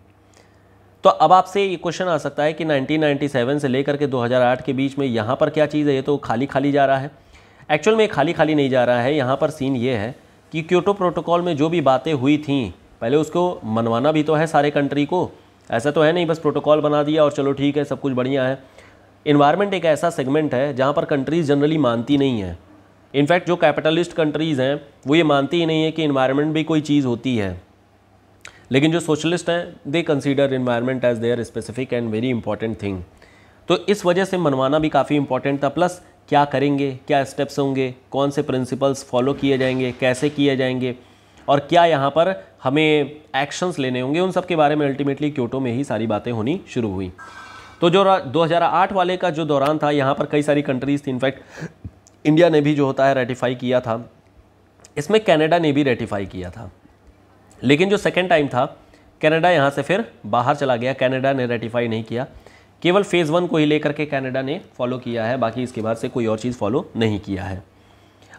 तो अब आपसे ये क्वेश्चन आ सकता है कि 1997 से लेकर के 2008 के बीच में यहाँ पर क्या चीज़ है? ये तो खाली खाली जा रहा है। एक्चुअल में खाली खाली नहीं जा रहा है। यहाँ पर सीन ये है कि क्योटो प्रोटोकॉल में जो भी बातें हुई थी पहले उसको मनवाना भी तो है सारे कंट्री को। ऐसा तो है नहीं बस प्रोटोकॉल बना दिया और चलो ठीक है सब कुछ बढ़िया है। इन्वायरमेंट एक ऐसा सेगमेंट है जहाँ पर कंट्रीज़ जनरली मानती नहीं है। इनफैक्ट जो कैपिटलिस्ट कंट्रीज़ हैं वो ये मानती ही नहीं है कि इन्वायरमेंट भी कोई चीज़ होती है, लेकिन जो सोशलिस्ट हैं they consider environment as their specific and very important thing. तो इस वजह से मनवाना भी काफ़ी इंपॉर्टेंट था। प्लस क्या करेंगे, क्या स्टेप्स होंगे, कौन से प्रिंसिपल्स फॉलो किए जाएंगे, कैसे किए जाएंगे और क्या यहाँ पर हमें एक्शंस लेने होंगे, उन सब के बारे में अल्टीमेटली क्योटो में ही सारी बातें होनी शुरू हुई। तो जो 2008 वाले का जो दौरान था यहाँ पर कई सारी कंट्रीज़ थी। इनफैक्ट इंडिया ने भी जो होता है रेटिफाई किया था, इसमें कनाडा ने भी रेटिफाई किया था। लेकिन जो सेकेंड टाइम था कनाडा यहाँ से फिर बाहर चला गया, कनाडा ने रेटिफाई नहीं किया। केवल फेज़ 1 को ही लेकर के कनाडा ने फॉलो किया है, बाकी इसके बाद से कोई और चीज़ फॉलो नहीं किया है।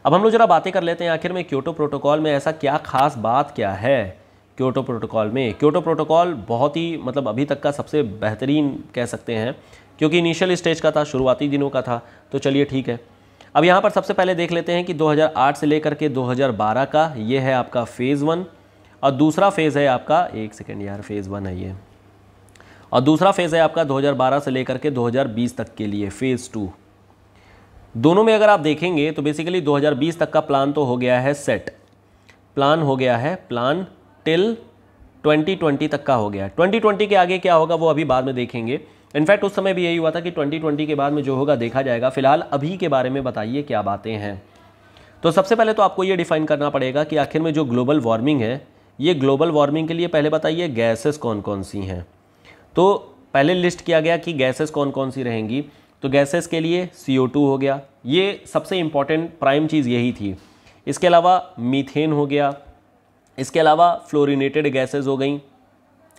अब हम लोग जरा बातें कर लेते हैं आखिर में क्योटो प्रोटोकॉल में ऐसा क्या खास बात क्या है। क्योटो प्रोटोकॉल में, क्योटो प्रोटोकॉल बहुत ही मतलब अभी तक का सबसे बेहतरीन कह सकते हैं क्योंकि इनिशियल स्टेज का था, शुरुआती दिनों का था। तो चलिए ठीक है, अब यहाँ पर सबसे पहले देख लेते हैं कि 2008 से लेकर के 2012 का ये है आपका फेज़ 1 और दूसरा फेज़ है आपका, एक सेकेंड यार, फेज़ 1 है ये, और दूसरा फेज़ है आपका 2012 से लेकर के 2020 तक के लिए, फेज़ 2। दोनों में अगर आप देखेंगे तो बेसिकली 2020 तक का प्लान तो हो गया है सेट, प्लान हो गया है, प्लान टिल 2020 तक का हो गया। 2020 के आगे क्या होगा वो अभी बाद में देखेंगे। इनफैक्ट उस समय भी यही हुआ था कि 2020 के बाद में जो होगा देखा जाएगा। फिलहाल अभी के बारे में बताइए क्या बातें हैं। तो सबसे पहले तो आपको ये डिफाइन करना पड़ेगा कि आखिर में जो ग्लोबल वार्मिंग है, ये ग्लोबल वार्मिंग के लिए पहले बताइए गैसेस कौन कौन सी हैं। तो पहले लिस्ट किया गया कि गैसेस कौन कौन सी रहेंगी। तो गैसेस के लिए CO2 हो गया, ये सबसे इम्पॉर्टेंट प्राइम चीज़ यही थी। इसके अलावा मीथेन हो गया, इसके अलावा फ्लोरिनेटेड गैसेस हो गई,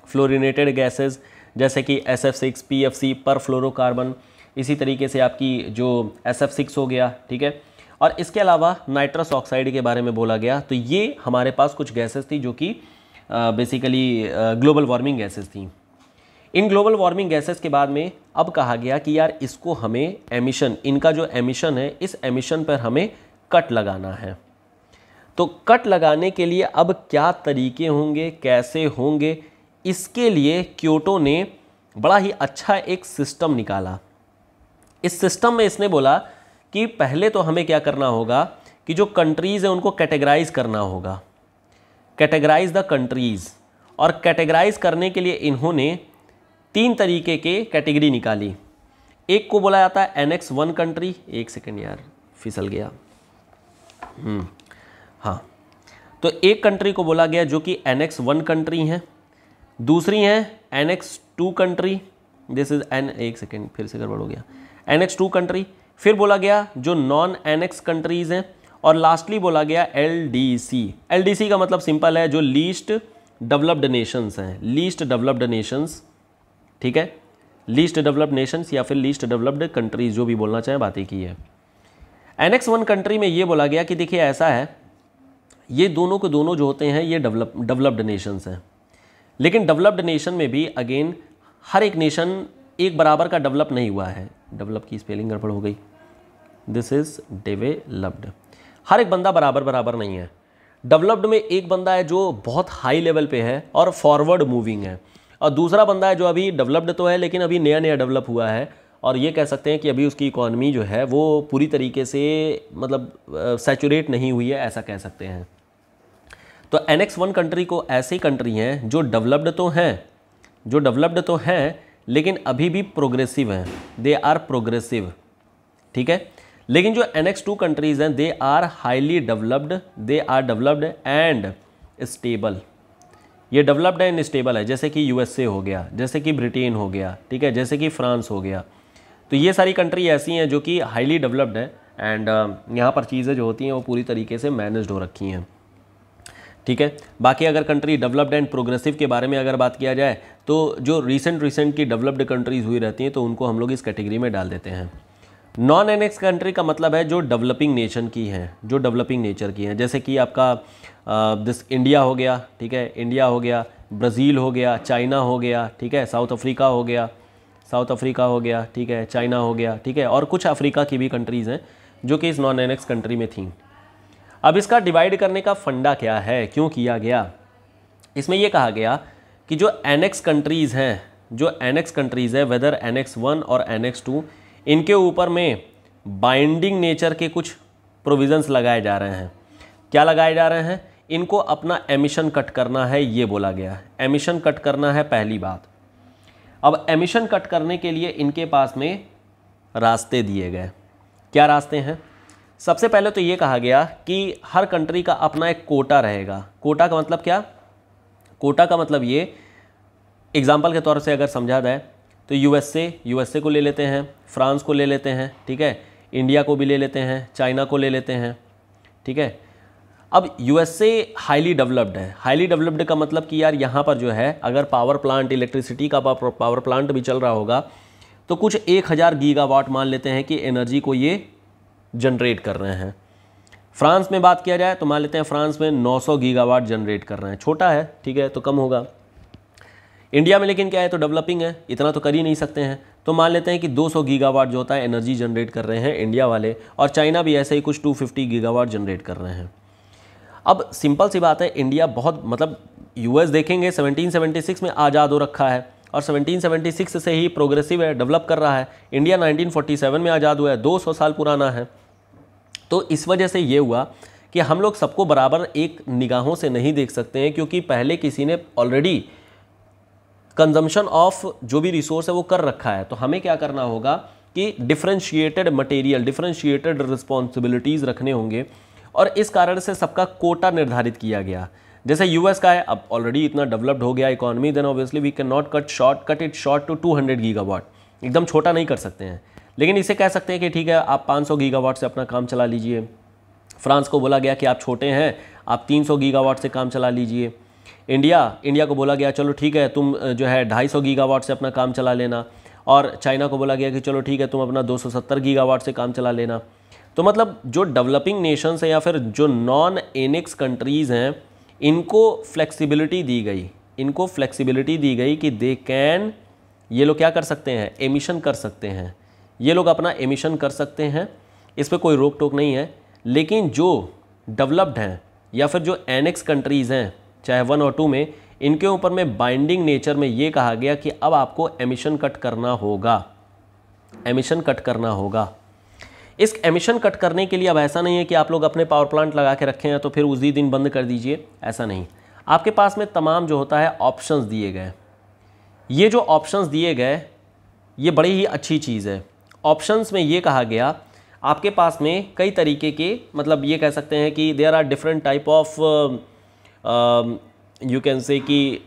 फ्लोरिनेटेड गैसेस जैसे कि SF6, PFC पर फ्लोरोकार्बन, इसी तरीके से आपकी जो SF6 हो गया, ठीक है। और इसके अलावा नाइट्रस ऑक्साइड के बारे में बोला गया। तो ये हमारे पास कुछ गैसेस थी जो कि बेसिकली ग्लोबल वार्मिंग गैसेस थी। इन ग्लोबल वार्मिंग गैसेस के बाद में अब कहा गया कि यार इसको हमें एमिशन, इनका जो एमिशन है, इस एमिशन पर हमें कट लगाना है। तो कट लगाने के लिए अब क्या तरीके होंगे, कैसे होंगे, इसके लिए क्योटो ने बड़ा ही अच्छा एक सिस्टम निकाला। इस सिस्टम में इसने बोला कि पहले तो हमें क्या करना होगा कि जो कंट्रीज़ हैं उनको कैटेगराइज करना होगा, कैटेगराइज द कंट्रीज़। और कैटेगराइज करने के लिए इन्होंने 3 तरीके के कैटेगरी निकाली। एक को बोला जाता है Annex 1 कंट्री, एक सेकेंड यार फिसल गया, हाँ। तो एक कंट्री को बोला गया जो कि Annex 1 कंट्री हैं, दूसरी हैं Annex 2 कंट्री, दिस इज एक सेकेंड फिर से गड़बड़ हो गया, Annex 2 कंट्री। फिर बोला गया जो नॉन एनेक्स कंट्रीज़ हैं, और लास्टली बोला गया LDC। LDC का मतलब सिंपल है, जो लीस्ट डेवलप्ड नेशंस हैं, लीस्ट डेवलप्ड नेशंस, ठीक है, लीस्ट डेवलप्ड नेशंस या फिर लीस्ट डेवलप्ड कंट्रीज, जो भी बोलना चाहें, बात एक ही है। Annex 1 कंट्री में ये बोला गया कि देखिए ऐसा है, ये दोनों के दोनों जो होते हैं ये डेवलप्ड नेशंस हैं, लेकिन डेवलप्ड नेशन में भी अगेन हर एक नेशन एक बराबर का डेवलप नहीं हुआ है। डेवलप की स्पेलिंग गड़बड़ हो गई, दिस इज डेवलप्ड। हर एक बंदा बराबर नहीं है। डेवलप्ड में एक बंदा है जो बहुत हाई लेवल पे है और फॉरवर्ड मूविंग है, और दूसरा बंदा है जो अभी डेवलप्ड तो है लेकिन अभी नया डेवलप हुआ है, और ये कह सकते हैं कि अभी उसकी इकॉनमी जो है वो पूरी तरीके से मतलब सैचुरेट नहीं हुई है, ऐसा कह सकते हैं। तो Annex 1 कंट्री को ऐसी कंट्री हैं जो डेवलप्ड तो हैं लेकिन अभी भी प्रोग्रेसिव हैं, दे आर प्रोग्रेसिव, ठीक है। लेकिन जो Annex 2 कंट्रीज़ हैं they are highly developed, they are developed and stable. ये डेवलप्ड एंड स्टेबल है, जैसे कि USA हो गया, जैसे कि ब्रिटेन हो गया, ठीक है, जैसे कि फ्रांस हो गया। तो ये सारी कंट्री ऐसी हैं जो कि हाईली डेवलप्ड है एंड यहाँ पर चीज़ें जो होती हैं वो पूरी तरीके से मैनेज्ड हो रखी हैं, ठीक है। बाकी अगर कंट्री डेवलप्ड एंड प्रोग्रेसिव के बारे में अगर बात किया जाए तो जो रिसेंट की डेवलप्ड कंट्रीज़ हुई रहती हैं तो उनको हम लोग इस कैटेगरी में डाल देते हैं। नॉन एनेक्स कंट्री का मतलब है जो डेवलपिंग नेशन की हैं, जो डेवलपिंग नेचर की हैं, जैसे कि आपका दिस इंडिया हो गया, ठीक है, इंडिया हो गया, ब्राज़ील हो गया, चाइना हो गया, ठीक है, साउथ अफ्रीका हो गया, ठीक है, चाइना हो गया, ठीक है, और कुछ अफ्रीका की भी कंट्रीज़ हैं जो कि इस नॉन एनेक्स कंट्री में थीं। अब इसका डिवाइड करने का फंडा क्या है, क्यों किया गया? इसमें यह कहा गया कि जो एनेक्स कंट्रीज़ हैं, जो एनेक्स कंट्रीज़ है वेदर Annex 1 और Annex 2, इनके ऊपर में बाइंडिंग नेचर के कुछ प्रोविज़न्स लगाए जा रहे हैं। क्या लगाए जा रहे हैं? इनको अपना एमिशन कट करना है, ये बोला गया। एमिशन कट करना है पहली बात। अब एमिशन कट करने के लिए इनके पास में रास्ते दिए गए। क्या रास्ते हैं? सबसे पहले तो ये कहा गया कि हर कंट्री का अपना एक कोटा रहेगा। कोटा का मतलब क्या? कोटा का मतलब ये, एग्जाम्पल के तौर से अगर समझा जाए तो यूएसए को ले लेते हैं, फ्रांस को ले लेते हैं, ठीक है, इंडिया को भी ले लेते हैं, चाइना को ले लेते हैं, ठीक है। अब यूएसए हाईली डेवलप्ड है। हाईली डेवलप्ड का मतलब कि यार यहाँ पर जो है अगर पावर प्लांट, इलेक्ट्रिसिटी का पावर प्लांट भी चल रहा होगा तो कुछ 1000 गीगावाट मान लेते हैं कि एनर्जी को ये जनरेट कर रहे हैं। फ्रांस में बात किया जाए तो मान लेते हैं फ्रांस में 900 गीगावाट जनरेट कर रहे हैं। छोटा है, ठीक है, तो कम होगा। इंडिया में लेकिन क्या है, तो डेवलपिंग है, इतना तो कर ही नहीं सकते हैं, तो मान लेते हैं कि 200 गीगावाट जो होता है एनर्जी जनरेट कर रहे हैं इंडिया वाले, और चाइना भी ऐसे ही कुछ 250 गीगावाट जनरेट कर रहे हैं। अब सिंपल सी बात है, इंडिया बहुत मतलब यूएस देखेंगे 1776 में आज़ाद हो रखा है और 1776 से ही प्रोग्रेसिव है, डेवलप कर रहा है। इंडिया 1947 में आज़ाद हुआ है, 200 साल पुराना है। तो इस वजह से ये हुआ कि हम लोग सबको बराबर एक निगाहों से नहीं देख सकते हैं, क्योंकि पहले किसी ने ऑलरेडी कंजम्पशन ऑफ जो भी रिसोर्स है वो कर रखा है। तो हमें क्या करना होगा कि डिफरेंशिएटेड मटेरियल, डिफरेंशिएटेड रिस्पॉन्सिबिलिटीज़ रखने होंगे, और इस कारण से सबका कोटा निर्धारित किया गया। जैसे यूएस का है, अब ऑलरेडी इतना डेवलप्ड हो गया economy, then obviously we can not cut it short to 200 gigawatt, एकदम छोटा नहीं कर सकते हैं। लेकिन इसे कह सकते हैं कि ठीक है आप 500 गीगावाट से अपना काम चला लीजिए। फ्रांस को बोला गया कि आप छोटे हैं, आप 300 गीगावाट से काम चला लीजिए। इंडिया को बोला गया चलो ठीक है तुम जो है 250 गीगावाट से अपना काम चला लेना, और चाइना को बोला गया कि चलो ठीक है तुम अपना 270 गीगावाट से काम चला लेना। तो मतलब जो डेवलपिंग नेशंस हैं या फिर जो नॉन एनेक्स कंट्रीज़ हैं, इनको फ्लेक्सिबिलिटी दी गई कि दे कैन, ये लोग क्या कर सकते हैं, एमिशन कर सकते हैं, ये लोग अपना एमिशन कर सकते हैं, इस पर कोई रोक टोक नहीं है। लेकिन जो डेवलप्ड हैं या फिर जो एनेक्स कंट्रीज़ हैं, चाहे 1 और 2 में, इनके ऊपर में बाइंडिंग नेचर में ये कहा गया कि अब आपको एमिशन कट करना होगा। इस एमिशन कट करने के लिए अब ऐसा नहीं है कि आप लोग अपने पावर प्लांट लगा के रखे हैं तो फिर उसी दिन बंद कर दीजिए, ऐसा नहीं। आपके पास में तमाम जो होता है ऑप्शंस दिए गए। ये जो ऑप्शंस दिए गए ये बड़ी ही अच्छी चीज़ है। ऑप्शंस में ये कहा गया आपके पास में कई तरीके के, मतलब ये कह सकते हैं कि there are different type of you can say कि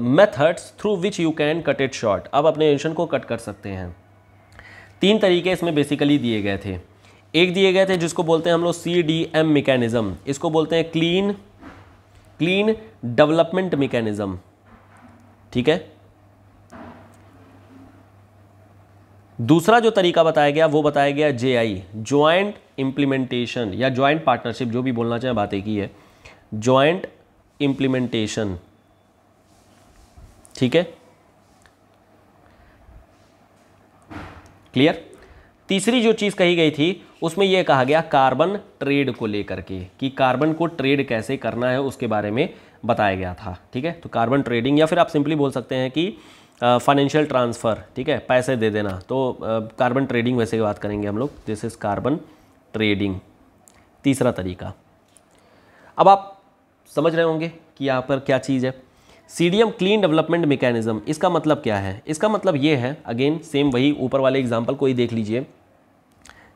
methods through which you can cut it short. अब अपने एमिशन को कट कर सकते हैं। 3 तरीके इसमें बेसिकली दिए गए थे। एक दिए गए थे जिसको बोलते हैं हम लोग CDM मैकेनिज़्म, इसको बोलते हैं क्लीन डेवलपमेंट मैकेनिज़्म, ठीक है। दूसरा जो तरीका बताया गया वो बताया गया JI, जॉइंट इम्प्लीमेंटेशन या जॉइंट पार्टनरशिप, जो भी बोलना चाहे बात एक ही है, जॉइंट इम्प्लीमेंटेशन, ठीक है, क्लियर। तीसरी जो चीज़ कही गई थी उसमें यह कहा गया कार्बन ट्रेड को लेकर के, कि कार्बन को ट्रेड कैसे करना है उसके बारे में बताया गया था, ठीक है। तो कार्बन ट्रेडिंग, या फिर आप सिंपली बोल सकते हैं कि फाइनेंशियल ट्रांसफ़र, ठीक है, पैसे दे देना। तो कार्बन ट्रेडिंग वैसे बात करेंगे हम लोग, दिस इज़ कार्बन ट्रेडिंग, तीसरा तरीका। अब आप समझ रहे होंगे कि यहाँ पर क्या चीज़ है। CDM क्लीन डेवलपमेंट मैकेनिज़्म, इसका मतलब क्या है? इसका मतलब ये है, अगेन सेम वही ऊपर वाले एग्जाम्पल को ही देख लीजिए,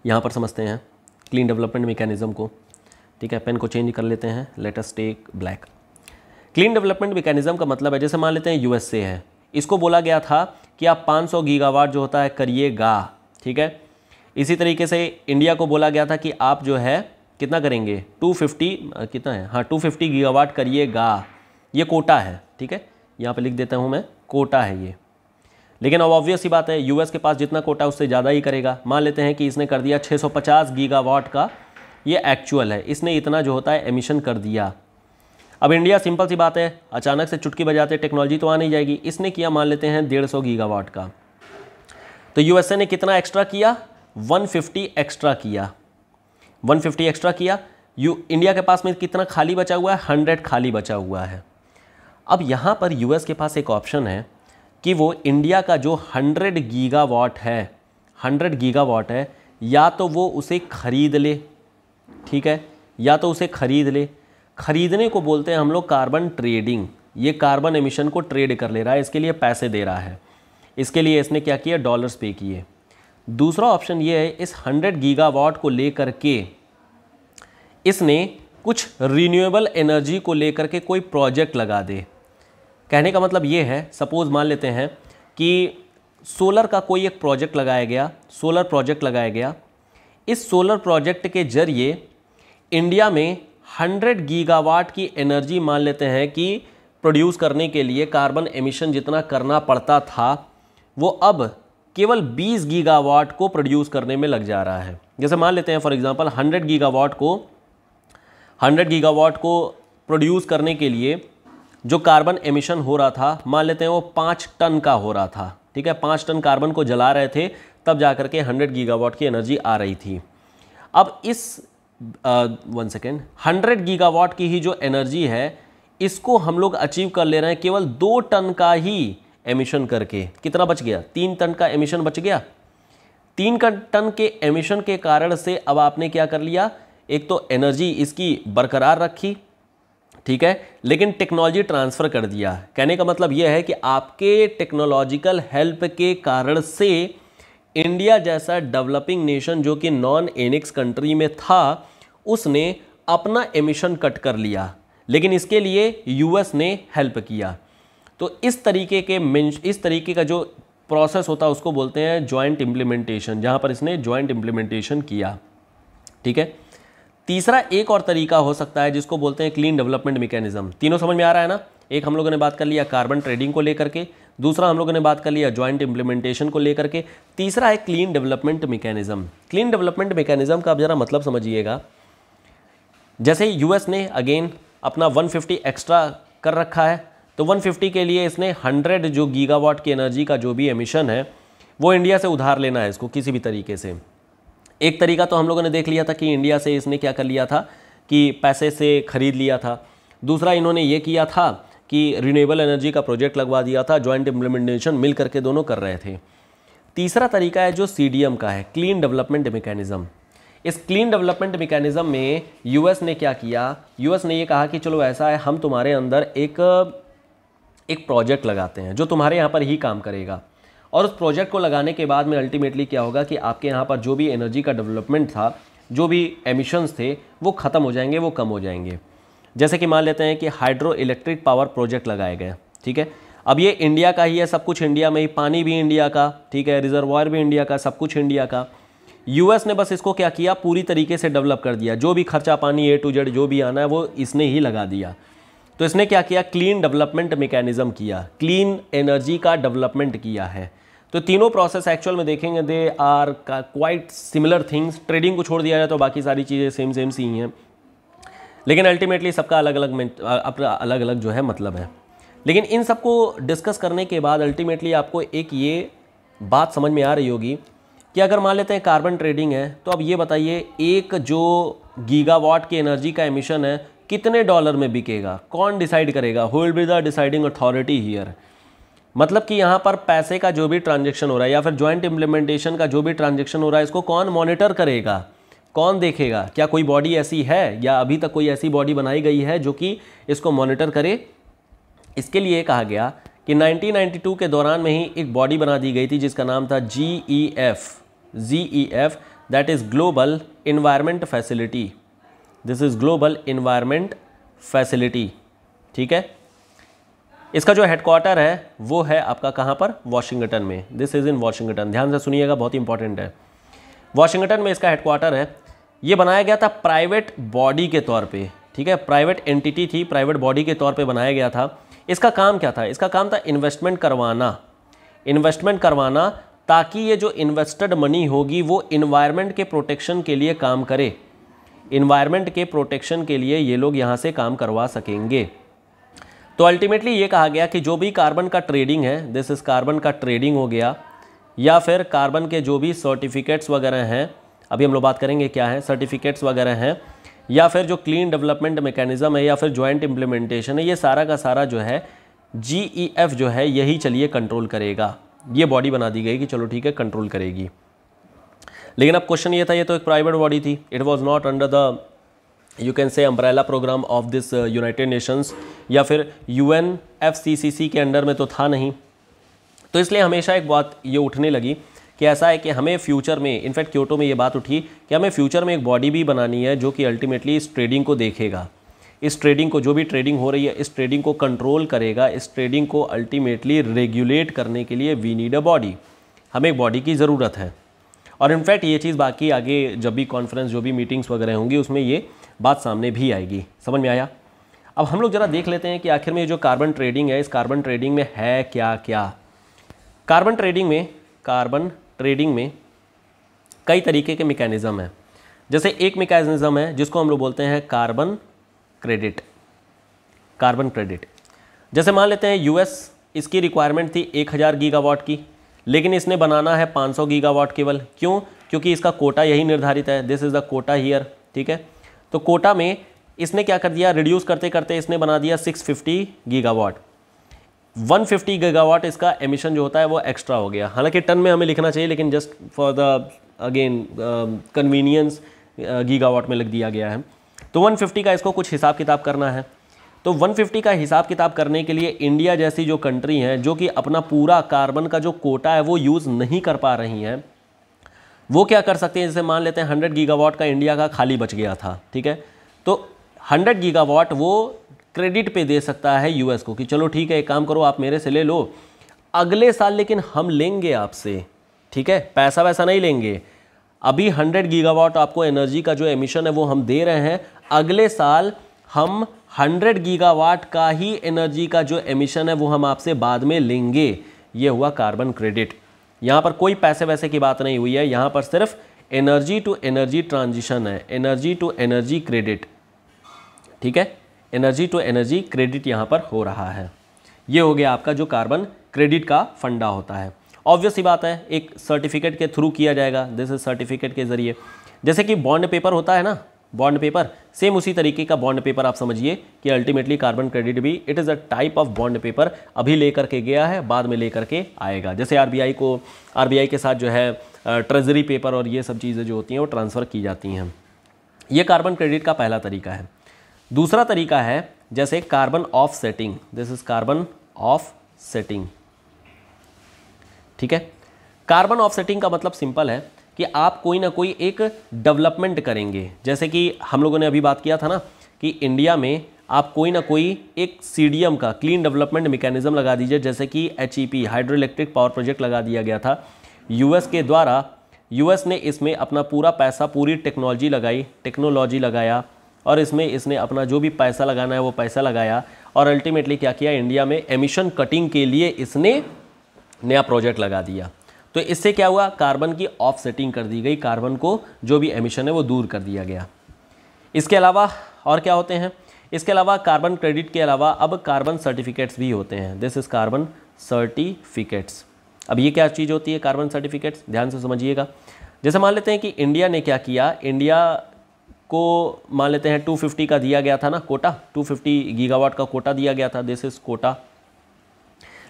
यहाँ पर समझते हैं क्लीन डेवलपमेंट मैकेनिज़्म को, ठीक है। पेन को चेंज कर लेते हैं, let us take black. Clean development mechanism का मतलब है, जैसे मान लेते हैं USA है, इसको बोला गया था कि आप 500 गीगावाट जो होता है करिएगा, ठीक है। इसी तरीके से इंडिया को बोला गया था कि आप जो है कितना करेंगे, 250, कितना है, हाँ 250 गीगावाट करिएगा, ये कोटा है, ठीक है। यहाँ पे लिख देता हूँ मैं, कोटा है ये। लेकिन अब ऑब्वियस सी बात है, US के पास जितना कोटा उससे ज़्यादा ही करेगा। मान लेते हैं कि इसने कर दिया 650 गीगावाट का, ये एक्चुअल है, इसने इतना जो होता है एमिशन कर दिया। अब इंडिया, सिंपल सी बात है, अचानक से चुटकी बजाते टेक्नोलॉजी तो आ नहीं जाएगी, इसने किया मान लेते हैं 150 गीगावाट का। तो USA ने कितना एक्स्ट्रा किया, 150 एक्स्ट्रा किया, 150 एक्स्ट्रा किया। इंडिया के पास में कितना खाली बचा हुआ है, 100 खाली बचा हुआ है। अब यहाँ पर US के पास एक ऑप्शन है कि वो इंडिया का जो 100 गीगावाट है, 100 गीगावाट है, या तो वो उसे खरीद ले, ठीक है, या तो उसे खरीद ले। खरीदने को बोलते हैं हम लोग कार्बन ट्रेडिंग। ये कार्बन एमिशन को ट्रेड कर ले रहा है, इसके लिए पैसे दे रहा है, इसके लिए इसने क्या किया, डॉलर्स पे किए। दूसरा ऑप्शन ये है, इस 100 गीगावाट को लेकर के इसने कुछ रिन्यूएबल एनर्जी को लेकर के कोई प्रोजेक्ट लगा दे। कहने का मतलब ये है, सपोज मान लेते हैं कि सोलर का कोई एक प्रोजेक्ट लगाया गया, सोलर प्रोजेक्ट लगाया गया। इस सोलर प्रोजेक्ट के जरिए इंडिया में 100 गीगावाट की एनर्जी मान लेते हैं कि प्रोड्यूस करने के लिए कार्बन एमिशन जितना करना पड़ता था, वो अब केवल 20 गीगावाट को प्रोड्यूस करने में लग जा रहा है। जैसे मान लेते हैं फॉर एग्जांपल 100 गीगावाट को प्रोड्यूस करने के लिए जो कार्बन एमिशन हो रहा था, मान लेते हैं वो 5 टन का हो रहा था, ठीक है। 5 टन कार्बन को जला रहे थे, तब जाकर के 100 गीगावाट की एनर्जी आ रही थी। अब इस 100 गीगावाट की ही जो एनर्जी है, इसको हम लोग अचीव कर ले रहे हैं केवल 2 टन का ही एमिशन करके कितना बच गया, 3 टन का एमिशन बच गया। 3 टन के एमिशन के कारण से अब आपने क्या कर लिया, एक तो एनर्जी इसकी बरकरार रखी, ठीक है, लेकिन टेक्नोलॉजी ट्रांसफ़र कर दिया। कहने का मतलब यह है कि आपके टेक्नोलॉजिकल हेल्प के कारण से इंडिया जैसा डेवलपिंग नेशन जो कि नॉन एनिक्स कंट्री में था, उसने अपना एमिशन कट कर लिया, लेकिन इसके लिए यूएस ने हेल्प किया। तो इस तरीके का जो प्रोसेस होता है उसको बोलते हैं जॉइंट इम्प्लीमेंटेशन, जहाँ पर इसने जॉइंट इम्प्लीमेंटेशन किया, ठीक है। तीसरा एक और तरीका हो सकता है जिसको बोलते हैं क्लीन डेवलपमेंट मैकेनिज्म। तीनों समझ में आ रहा है ना। एक हम लोगों ने बात कर लिया कार्बन ट्रेडिंग को लेकर के, दूसरा हम लोगों ने बात कर लिया जॉइंट इम्प्लीमेंटेशन को लेकर के, तीसरा है clean development mechanism. Clean development mechanism का आप जरा मतलब समझिएगा। जैसे यूएस ने अगेन अपना 150 एक्स्ट्रा कर रखा है, तो 150 के लिए इसने 100 जो गीगावाट की एनर्जी का जो भी एमिशन है वो इंडिया से उधार लेना है इसको किसी भी तरीके से। एक तरीका तो हम लोगों ने देख लिया था कि इंडिया से इसने क्या कर लिया था कि पैसे से खरीद लिया था। दूसरा इन्होंने ये किया था कि रिन्यूएबल एनर्जी का प्रोजेक्ट लगवा दिया था, जॉइंट इम्प्लीमेंटेशन मिल करके दोनों कर रहे थे। तीसरा तरीका है जो CDM का है, क्लीन डेवलपमेंट मैकेनिज्म। इस क्लीन डेवलपमेंट मैकेनिज्म में यूएस ने क्या किया, यूएस ने ये कहा कि चलो ऐसा है, हम तुम्हारे अंदर एक प्रोजेक्ट लगाते हैं जो तुम्हारे यहाँ पर ही काम करेगा, और उस प्रोजेक्ट को लगाने के बाद में अल्टीमेटली क्या होगा कि आपके यहाँ पर जो भी एनर्जी का डेवलपमेंट था, जो भी एमिशंस थे, वो ख़त्म हो जाएंगे, वो कम हो जाएंगे। जैसे कि मान लेते हैं कि हाइड्रो इलेक्ट्रिक पावर प्रोजेक्ट लगाए गए, ठीक है। अब ये इंडिया का ही है, सब कुछ इंडिया में ही, पानी भी इंडिया का, ठीक है, रिजर्वायर भी इंडिया का, सब कुछ इंडिया का। यूएस ने बस इसको क्या किया, पूरी तरीके से डेवलप कर दिया। जो भी खर्चा पानी A to Z जो भी आना है वो इसने ही लगा दिया। तो इसने क्या किया, क्लीन डेवलपमेंट मैकेनिज्म किया, क्लीन एनर्जी का डेवलपमेंट किया है। तो तीनों प्रोसेस एक्चुअल में देखेंगे they are quite similar things. Trading को छोड़ दिया जाए तो बाकी सारी चीज़ें सेम सी ही हैं, लेकिन अल्टीमेटली सबका अलग अलग जो है मतलब है। लेकिन इन सबको डिस्कस करने के बाद अल्टीमेटली आपको एक ये बात समझ में आ रही होगी कि अगर मान लेते हैं कार्बन ट्रेडिंग है, तो अब ये बताइए एक जो गीगावाट की एनर्जी का एमिशन है कितने डॉलर में बिकेगा, कौन डिसाइड करेगा, who will be the deciding authority here. मतलब कि यहाँ पर पैसे का जो भी ट्रांजैक्शन हो रहा है या फिर जॉइंट इम्प्लीमेंटेशन का जो भी ट्रांजैक्शन हो रहा है, इसको कौन मॉनिटर करेगा, कौन देखेगा। क्या कोई बॉडी ऐसी है या अभी तक कोई ऐसी बॉडी बनाई गई है जो कि इसको मॉनिटर करे। इसके लिए कहा गया कि 1992 के दौरान में ही एक बॉडी बना दी गई थी जिसका नाम था GEF, that is global environment facility. This is global environment facility, ठीक है। इसका जो हेडक्वार्टर है वो है आपका कहाँ पर, वाशिंगटन में। दिस इज़ इन वाशिंगटन, ध्यान से सुनिएगा, बहुत इंपॉर्टेंट है। वाशिंगटन में इसका हेडक्वार्टर है। ये बनाया गया था प्राइवेट बॉडी के तौर पे, ठीक है, प्राइवेट एंटिटी थी, प्राइवेट बॉडी के तौर पे बनाया गया था। इसका काम क्या था, इसका काम था इन्वेस्टमेंट करवाना, ताकि ये जो इन्वेस्टेड मनी होगी वो इन्वायरमेंट के प्रोटेक्शन के लिए काम करे। इन्वायरमेंट के प्रोटेक्शन के लिए ये लोग यहाँ से काम करवा सकेंगे। तो अल्टीमेटली ये कहा गया कि जो भी कार्बन का ट्रेडिंग है, दिस इज कार्बन का ट्रेडिंग हो गया, या फिर कार्बन के जो भी सर्टिफिकेट्स वगैरह हैं, अभी हम लोग बात करेंगे क्या है, सर्टिफिकेट्स वगैरह हैं, या फिर जो क्लीन डेवलपमेंट मैकेनिज्म है या फिर जॉइंट इम्प्लीमेंटेशन है, ये सारा का सारा जो है GEF जो है यही चलिए कंट्रोल करेगा। ये बॉडी बना दी गई कि चलो ठीक है कंट्रोल करेगी। लेकिन अब क्वेश्चन ये था, ये तो एक प्राइवेट बॉडी थी, it was not under the you can say umbrella programme of this United Nations या फिर UNFCCC के अंडर में तो था नहीं। तो इसलिए हमेशा एक बात ये उठने लगी कि ऐसा है कि हमें फ्यूचर में, इनफैक्ट क्योटो में ये बात उठी कि हमें फ्यूचर में एक बॉडी भी बनानी है जो कि अल्टीमेटली इस ट्रेडिंग को देखेगा, इस ट्रेडिंग को, जो भी ट्रेडिंग हो रही है इस ट्रेडिंग को कंट्रोल करेगा, इस ट्रेडिंग को अल्टीमेटली रेगुलेट करने के लिए वी नीड अ बॉडी, हमें एक बॉडी की ज़रूरत है। और इनफैक्ट ये चीज़ बाकी आगे जब भी कॉन्फ्रेंस, जो भी मीटिंग्स वगैरह होंगी उसमें ये बात सामने भी आएगी। समझ में आया। अब हम लोग ज़रा देख लेते हैं कि आखिर में ये जो कार्बन ट्रेडिंग है, इस कार्बन ट्रेडिंग में है क्या क्या। कार्बन ट्रेडिंग में कई तरीके के मैकेनिज़्म हैं। जैसे एक मैकेनिज़्म है जिसको हम लोग बोलते हैं कार्बन क्रेडिट। जैसे मान लेते हैं US, इसकी रिक्वायरमेंट थी 1000 गीगावाट की, लेकिन इसने बनाना है 500 गीगावाट केवल। क्यों? क्योंकि इसका कोटा यही निर्धारित है, this is the quota here, ठीक है। तो कोटा में इसने क्या कर दिया, रिड्यूस करते करते इसने बना दिया 650 गीगावाट। 150 गीगावाट इसका एमिशन जो होता है वो एक्स्ट्रा हो गया। हालांकि टन में हमें लिखना चाहिए, लेकिन just for the again convenience gigawatt में लिख दिया गया है। तो 150 का इसको कुछ हिसाब किताब करना है। तो 150 का हिसाब किताब करने के लिए इंडिया जैसी जो कंट्री हैं जो कि अपना पूरा कार्बन का जो कोटा है वो यूज़ नहीं कर पा रही हैं, वो क्या कर सकते हैं, जैसे मान लेते हैं 100 गीगावाट का इंडिया का खाली बच गया था, ठीक है, तो 100 गीगावाट वो क्रेडिट पे दे सकता है यूएस को कि चलो ठीक है, एक काम करो, आप मेरे से ले लो अगले साल, लेकिन हम लेंगे आपसे, ठीक है, पैसा वैसा नहीं लेंगे। अभी 100 गीगावाट आपको एनर्जी का जो एमिशन है वो हम दे रहे हैं, अगले साल हम 100 गीगावाट का ही एनर्जी का जो एमिशन है वो हम आपसे बाद में लेंगे। ये हुआ कार्बन क्रेडिट। यहाँ पर कोई पैसे वैसे की बात नहीं हुई है, यहाँ पर सिर्फ एनर्जी टू एनर्जी ट्रांजिशन है, एनर्जी टू एनर्जी क्रेडिट, ठीक है, एनर्जी टू एनर्जी क्रेडिट यहाँ पर हो रहा है। ये हो गया आपका जो कार्बन क्रेडिट का फंडा होता है। ऑब्वियस ही बात है, एक सर्टिफिकेट के थ्रू किया जाएगा, दिस इज सर्टिफिकेट के ज़रिए। जैसे कि बॉन्ड पेपर होता है ना, बॉन्ड पेपर, सेम उसी तरीके का बॉन्ड पेपर आप समझिए कि अल्टीमेटली कार्बन क्रेडिट भी it is a type of bond paper, अभी लेकर के गया है, बाद में लेकर के आएगा। जैसे आरबीआई के साथ जो है ट्रेजरी पेपर और ये सब चीज़ें जो होती हैं वो ट्रांसफ़र की जाती हैं। ये कार्बन क्रेडिट का पहला तरीका है। दूसरा तरीका है जैसे carbon of setting, this is carbon of setting, ठीक है। कार्बन ऑफ सेटिंग का मतलब सिंपल है कि आप कोई ना कोई एक डेवलपमेंट करेंगे। जैसे कि हम लोगों ने अभी बात किया था ना कि इंडिया में आप कोई ना कोई एक CDM का क्लीन डेवलपमेंट मैकेनिज्म लगा दीजिए, जैसे कि HEP hydro electric power project लगा दिया गया था यूएस के द्वारा। यूएस ने इसमें अपना पूरा पैसा, पूरी टेक्नोलॉजी लगाया और इसने अपना जो भी पैसा लगाना है वो पैसा लगाया और अल्टीमेटली क्या किया, इंडिया में एमिशन कटिंग के लिए इसने नया प्रोजेक्ट लगा दिया। तो इससे क्या हुआ, कार्बन की ऑफ सेटिंग कर दी गई, कार्बन को जो भी एमिशन है वो दूर कर दिया गया। इसके अलावा और क्या होते हैं, इसके अलावा कार्बन क्रेडिट के अलावा अब कार्बन सर्टिफिकेट्स भी होते हैं, दिस इज कार्बन सर्टिफिकेट्स। अब ये क्या चीज़ होती है कार्बन सर्टिफिकेट्स, ध्यान से समझिएगा। जैसे मान लेते हैं कि इंडिया ने क्या किया, इंडिया को मान लेते हैं 250 का दिया गया था ना कोटा, 250 गीगावाट का कोटा दिया गया था, दिस इज कोटा।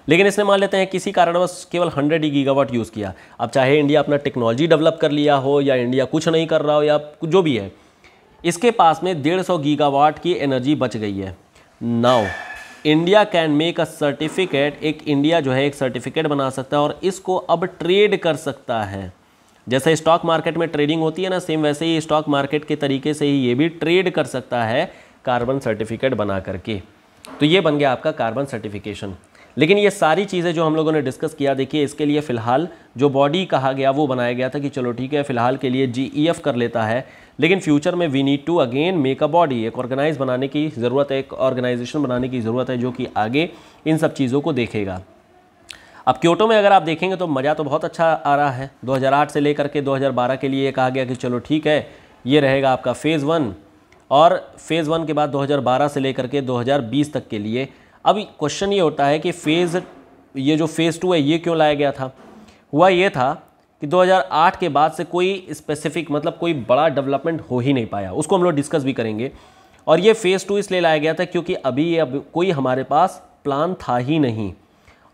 लेकिन इसने मान लेते हैं किसी कारणवश केवल 100 ही गीगावाट यूज़ किया। अब चाहे इंडिया अपना टेक्नोलॉजी डेवलप कर लिया हो या इंडिया कुछ नहीं कर रहा हो या जो भी है, इसके पास में 150 गीगावाट की एनर्जी बच गई है। Now India can make a certificate, एक इंडिया जो है एक सर्टिफिकेट बना सकता है और इसको अब ट्रेड कर सकता है। जैसे स्टॉक मार्केट में ट्रेडिंग होती है ना, सेम वैसे ही स्टॉक मार्केट के तरीके से ही ये भी ट्रेड कर सकता है कार्बन सर्टिफिकेट बना करके। तो ये बन गया आपका कार्बन सर्टिफिकेशन। लेकिन ये सारी चीज़ें जो हम लोगों ने डिस्कस किया, देखिए इसके लिए फ़िलहाल जो बॉडी कहा गया वो बनाया गया था कि चलो ठीक है फ़िलहाल के लिए GEF कर लेता है, लेकिन फ्यूचर में we need to again make a body, एक ऑर्गेनाइज बनाने की ज़रूरत है, एक ऑर्गेनाइजेशन बनाने की ज़रूरत है जो कि आगे इन सब चीज़ों को देखेगा। अब क्योटो में अगर आप देखेंगे तो मज़ा तो बहुत अच्छा आ रहा है। 2008 से लेकर के 2012 के लिए कहा गया कि चलो ठीक है ये रहेगा आपका फ़ेज़ 1 और फ़ेज़ 1 के बाद 2012 से लेकर के 2020 तक के लिए। अब क्वेश्चन ये होता है कि ये जो फ़ेज़ 2 है ये क्यों लाया गया था। हुआ ये था कि 2008 के बाद से कोई स्पेसिफिक मतलब कोई बड़ा डेवलपमेंट हो ही नहीं पाया, उसको हम लोग डिस्कस भी करेंगे। और ये फ़ेज़ 2 इसलिए लाया गया था क्योंकि अब कोई हमारे पास प्लान था ही नहीं,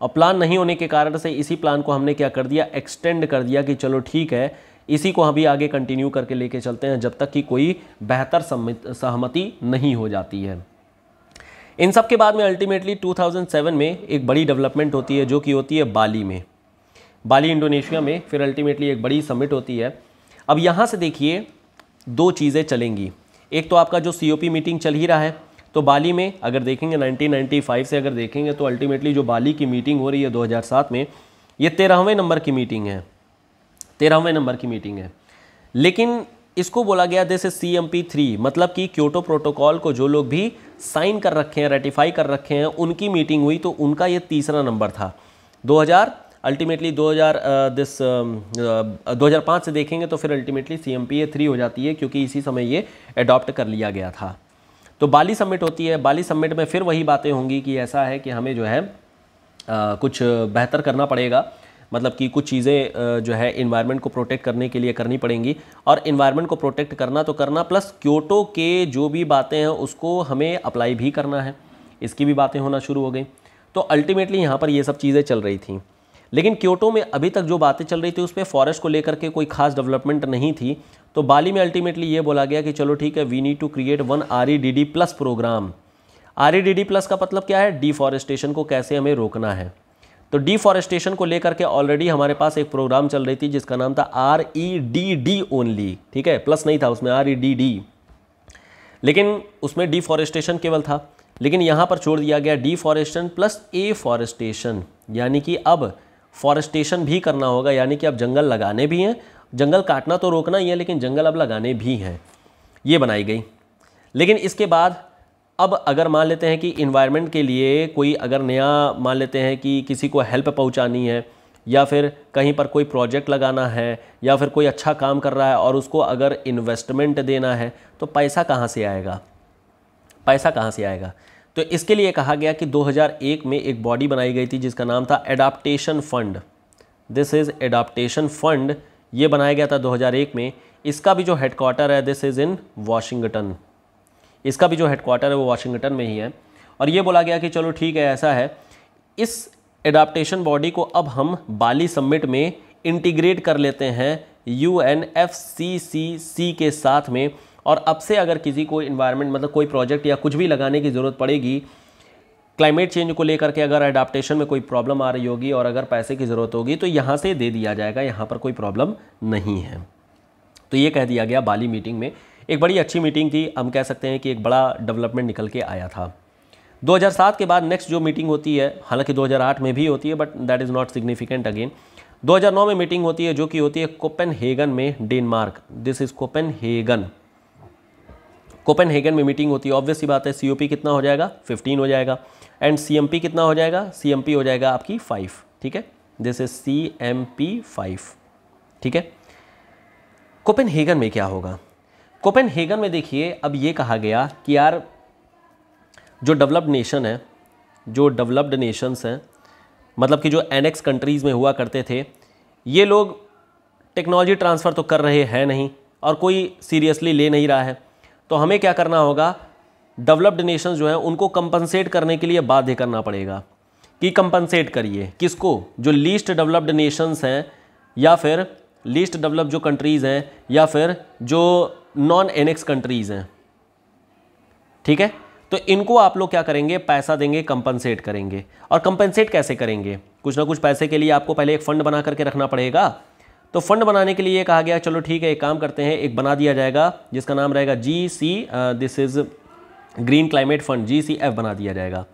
और प्लान नहीं होने के कारण से इसी प्लान को हमने क्या कर दिया, एक्सटेंड कर दिया कि चलो ठीक है इसी को अभी आगे कंटिन्यू करके लेके चलते हैं जब तक कि कोई बेहतर सहमति नहीं हो जाती है। इन सब के बाद में अल्टीमेटली 2007 में एक बड़ी डेवलपमेंट होती है जो कि होती है बाली में, बाली इंडोनेशिया में। फिर अल्टीमेटली एक बड़ी समिट होती है। अब यहाँ से देखिए दो चीज़ें चलेंगी, एक तो आपका जो COP मीटिंग चल ही रहा है, तो बाली में अगर देखेंगे 1995 से अगर देखेंगे तो अल्टीमेटली जो बाली की मीटिंग हो रही है 2007 में, ये 13वें नंबर की मीटिंग है, 13वें नंबर की मीटिंग है। लेकिन इसको बोला गया दिस इज CMP3, मतलब कि क्योटो प्रोटोकॉल को जो लोग भी साइन कर रखे हैं, रेटिफाई कर रखे हैं, उनकी मीटिंग हुई, तो उनका ये तीसरा नंबर था। 2005 से देखेंगे तो फिर अल्टीमेटली CMP3 हो जाती है क्योंकि इसी समय ये अडॉप्ट कर लिया गया था। तो बाली समिट होती है, बाली समिट में फिर वही बातें होंगी कि ऐसा है कि हमें जो है कुछ बेहतर करना पड़ेगा, मतलब कि कुछ चीज़ें जो है इन्वायरमेंट को प्रोटेक्ट करने के लिए करनी पड़ेंगी। और इन्वायरमेंट को प्रोटेक्ट करना तो करना, प्लस क्योटो के जो भी बातें हैं उसको हमें अप्लाई भी करना है, इसकी भी बातें होना शुरू हो गई। तो अल्टीमेटली यहाँ पर ये सब चीज़ें चल रही थी। लेकिन क्योटो में अभी तक जो बातें चल रही थी उस पर फॉरेस्ट को लेकर के कोई खास डेवलपमेंट नहीं थी। तो बाली में अल्टीमेटली ये बोला गया कि चलो ठीक है, we need to create one REDD+ programme. REDD+ का मतलब क्या है? डिफॉरेस्टेशन को कैसे हमें रोकना है। तो डिफॉरेस्टेशन को लेकर के ऑलरेडी हमारे पास एक प्रोग्राम चल रही थी जिसका नाम था REDD ओनली, ठीक है, प्लस नहीं था उसमें, REDD, लेकिन उसमें डिफॉरेस्टेशन केवल था। लेकिन यहाँ पर छोड़ दिया गया डिफॉरेस्टेशन प्लस एफॉरेस्टेशन, यानी कि अब फॉरेस्टेशन भी करना होगा, यानी कि अब जंगल लगाने भी हैं, जंगल काटना तो रोकना ही है लेकिन जंगल अब लगाने भी हैं, ये बनाई गई। लेकिन इसके बाद अब अगर मान लेते हैं कि इन्वायरमेंट के लिए कोई अगर नया मान लेते हैं कि किसी को हेल्प पहुंचानी है या फिर कहीं पर कोई प्रोजेक्ट लगाना है या फिर कोई अच्छा काम कर रहा है और उसको अगर इन्वेस्टमेंट देना है तो पैसा कहाँ से आएगा? पैसा कहाँ से आएगा? तो इसके लिए कहा गया कि 2001 में एक बॉडी बनाई गई थी जिसका नाम था adaptation fund. This is adaptation fund, ये बनाया गया था 2001 में। इसका भी जो हेडक्वार्टर है दिस इज़ इन वाशिंगटन, इसका भी जो हेडक्वार्टर है वो वाशिंगटन में ही है। और ये बोला गया कि चलो ठीक है, ऐसा है, इस एडाप्टेशन बॉडी को अब हम बाली समिट में इंटीग्रेट कर लेते हैं UNFCCC के साथ में। और अब से अगर किसी को इन्वायरमेंट मतलब कोई प्रोजेक्ट या कुछ भी लगाने की ज़रूरत पड़ेगी क्लाइमेट चेंज को लेकर के, अगर एडाप्टेशन में कोई प्रॉब्लम आ रही होगी और अगर पैसे की ज़रूरत होगी तो यहाँ से दे दिया जाएगा, यहाँ पर कोई प्रॉब्लम नहीं है। तो ये कह दिया गया बाली मीटिंग में। एक बड़ी अच्छी मीटिंग थी, हम कह सकते हैं कि एक बड़ा डेवलपमेंट निकल के आया था। 2007 के बाद नेक्स्ट जो मीटिंग होती है, हालांकि 2008 में भी होती है but that is not significant again, 2009 में मीटिंग होती है जो कि होती है कोपेनहेगन में, Denmark. This is Copenhagen. Copenhagen में मीटिंग होती है। ऑब्वियस सी बात है, COP कितना हो जाएगा? 15 हो जाएगा। एंड CMP कितना हो जाएगा? CMP हो जाएगा आपकी 5, ठीक है, दिस इज CMP 5, ठीक है। कोपेनहेगन में क्या होगा? कोपेनहेगन में देखिए, अब ये कहा गया कि यार जो डेवलप्ड नेशन है, जो डेवलप्ड नेशंस हैं, मतलब कि जो एनेक्स कंट्रीज़ में हुआ करते थे, ये लोग टेक्नोलॉजी ट्रांसफ़र तो कर रहे हैं नहीं और कोई सीरियसली ले नहीं रहा है। तो हमें क्या करना होगा? डेवलप्ड नेशंस जो हैं उनको कंपनसेट करने के लिए बाध्य करना पड़ेगा कि कंपनसेट करिए किसको? जो लीस्ट डेवलप्ड नेशंस हैं या फिर लीस्ट डेवलप्ड जो कंट्रीज़ हैं या फिर जो नॉन एनेक्स कंट्रीज़ हैं, ठीक है। तो इनको आप लोग क्या करेंगे? पैसा देंगे, कंपनसेट करेंगे। और कंपनसेट कैसे करेंगे? कुछ ना कुछ पैसे के लिए आपको पहले एक फ़ंड बना करके रखना पड़ेगा। तो फंड बनाने के लिए ये कहा गया चलो ठीक है, एक काम करते हैं, एक बना दिया जाएगा जिसका नाम रहेगा GC, this is green climate fund, GCF बना दिया जाएगा।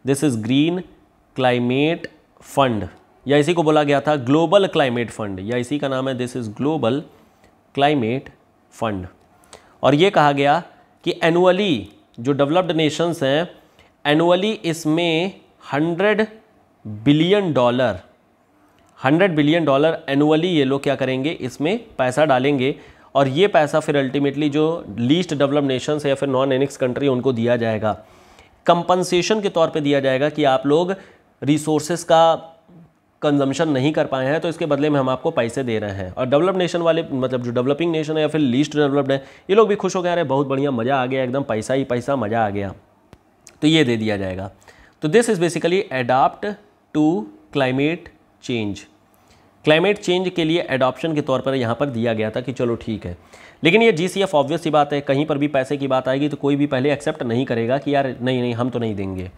This is green climate fund, या इसी को बोला गया था ग्लोबल क्लाइमेट फंड, या इसी का नाम है this is global climate fund. और ये कहा गया कि एनुअली जो डेवलप्ड नेशंस हैं, एनुअली इसमें $100 बिलियन एनुअली ये लोग क्या करेंगे? इसमें पैसा डालेंगे। और ये पैसा फिर अल्टीमेटली जो लीस्ट डेवलप्ड नेशंस है या फिर नॉन एनेक्स कंट्री उनको दिया जाएगा, कंपनसेशन के तौर पे दिया जाएगा कि आप लोग रिसोर्सेज का कंजम्पशन नहीं कर पाए हैं तो इसके बदले में हम आपको पैसे दे रहे हैं। और डेवलप्ड नेशन वाले, मतलब जो डेवलपिंग नेशन है या फिर लीस्ट डेवलप्ड है, ये लोग भी खुश हो गए, अरे बहुत बढ़िया, मज़ा आ गया, एकदम पैसा ही पैसा, मज़ा आ गया, तो ये दे दिया जाएगा। तो this is basically adapt to climate change. Climate change के लिए एडॉप्शन के तौर पर यहाँ पर दिया गया था कि चलो ठीक है। लेकिन ये GCF ऑब्वियस सी बात है, कहीं पर भी पैसे की बात आएगी तो कोई भी पहले एक्सेप्ट नहीं करेगा कि यार नहीं नहीं हम तो नहीं देंगे।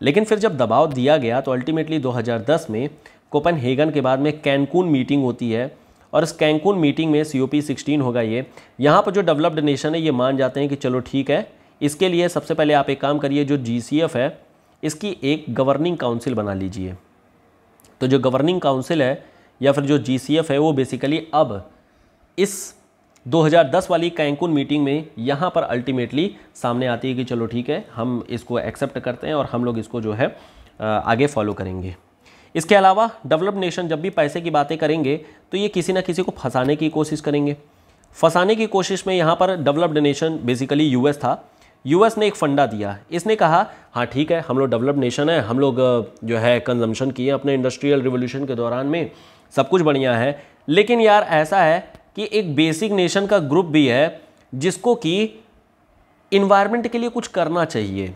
लेकिन फिर जब दबाव दिया गया तो अल्टीमेटली 2010 में कोपेनहेगन के बाद में कैनकून मीटिंग होती है और इस कैनकून मीटिंग में COP16 होगा ये। यहाँ पर जो डेवलप्ड नेशन है ये मान जाते हैं कि चलो ठीक है, इसके लिए सबसे पहले आप एक काम करिए, जो GCF है इसकी एक गवर्निंग काउंसिल बना लीजिए। तो जो गवर्निंग काउंसिल है या फिर जो GCF है वो बेसिकली अब इस 2010 वाली कैनकून मीटिंग में यहाँ पर अल्टीमेटली सामने आती है कि चलो ठीक है, हम इसको एक्सेप्ट करते हैं और हम लोग इसको जो है आगे फॉलो करेंगे। इसके अलावा डेवलप्ड नेशन जब भी पैसे की बातें करेंगे तो ये किसी ना किसी को फंसाने की कोशिश करेंगे। फंसाने की कोशिश में यहाँ पर डेवलप्ड नेशन बेसिकली US था। US ने एक फंडा दिया, इसने कहा हाँ ठीक है, हम लोग डेवलप्ड नेशन है, हम लोग जो है कंजम्पशन किए अपने इंडस्ट्रियल रिवोल्यूशन के दौरान में, सब कुछ बढ़िया है, लेकिन यार ऐसा है कि एक बेसिक नेशन का ग्रुप भी है जिसको कि इन्वायरमेंट के लिए कुछ करना चाहिए।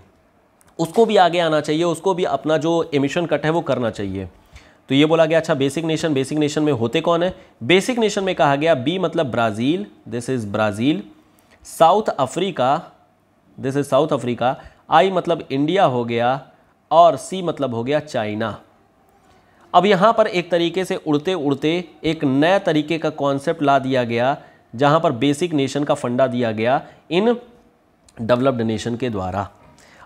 उसको भी आगे आना चाहिए, उसको भी अपना जो एमिशन कट है वो करना चाहिए। तो ये बोला गया। अच्छा, बेसिक नेशन में होते कौन है? बेसिक नेशन में कहा गया बी मतलब Brazil, this is Brazil, South Africa, this is South Africa, I मतलब इंडिया हो गया, और सी मतलब हो गया चाइना। अब यहाँ पर एक तरीके से उड़ते उड़ते एक नया तरीके का कॉन्सेप्ट ला दिया गया, जहाँ पर बेसिक नेशन का फंडा दिया गया इन डेवलप्ड नेशन के द्वारा।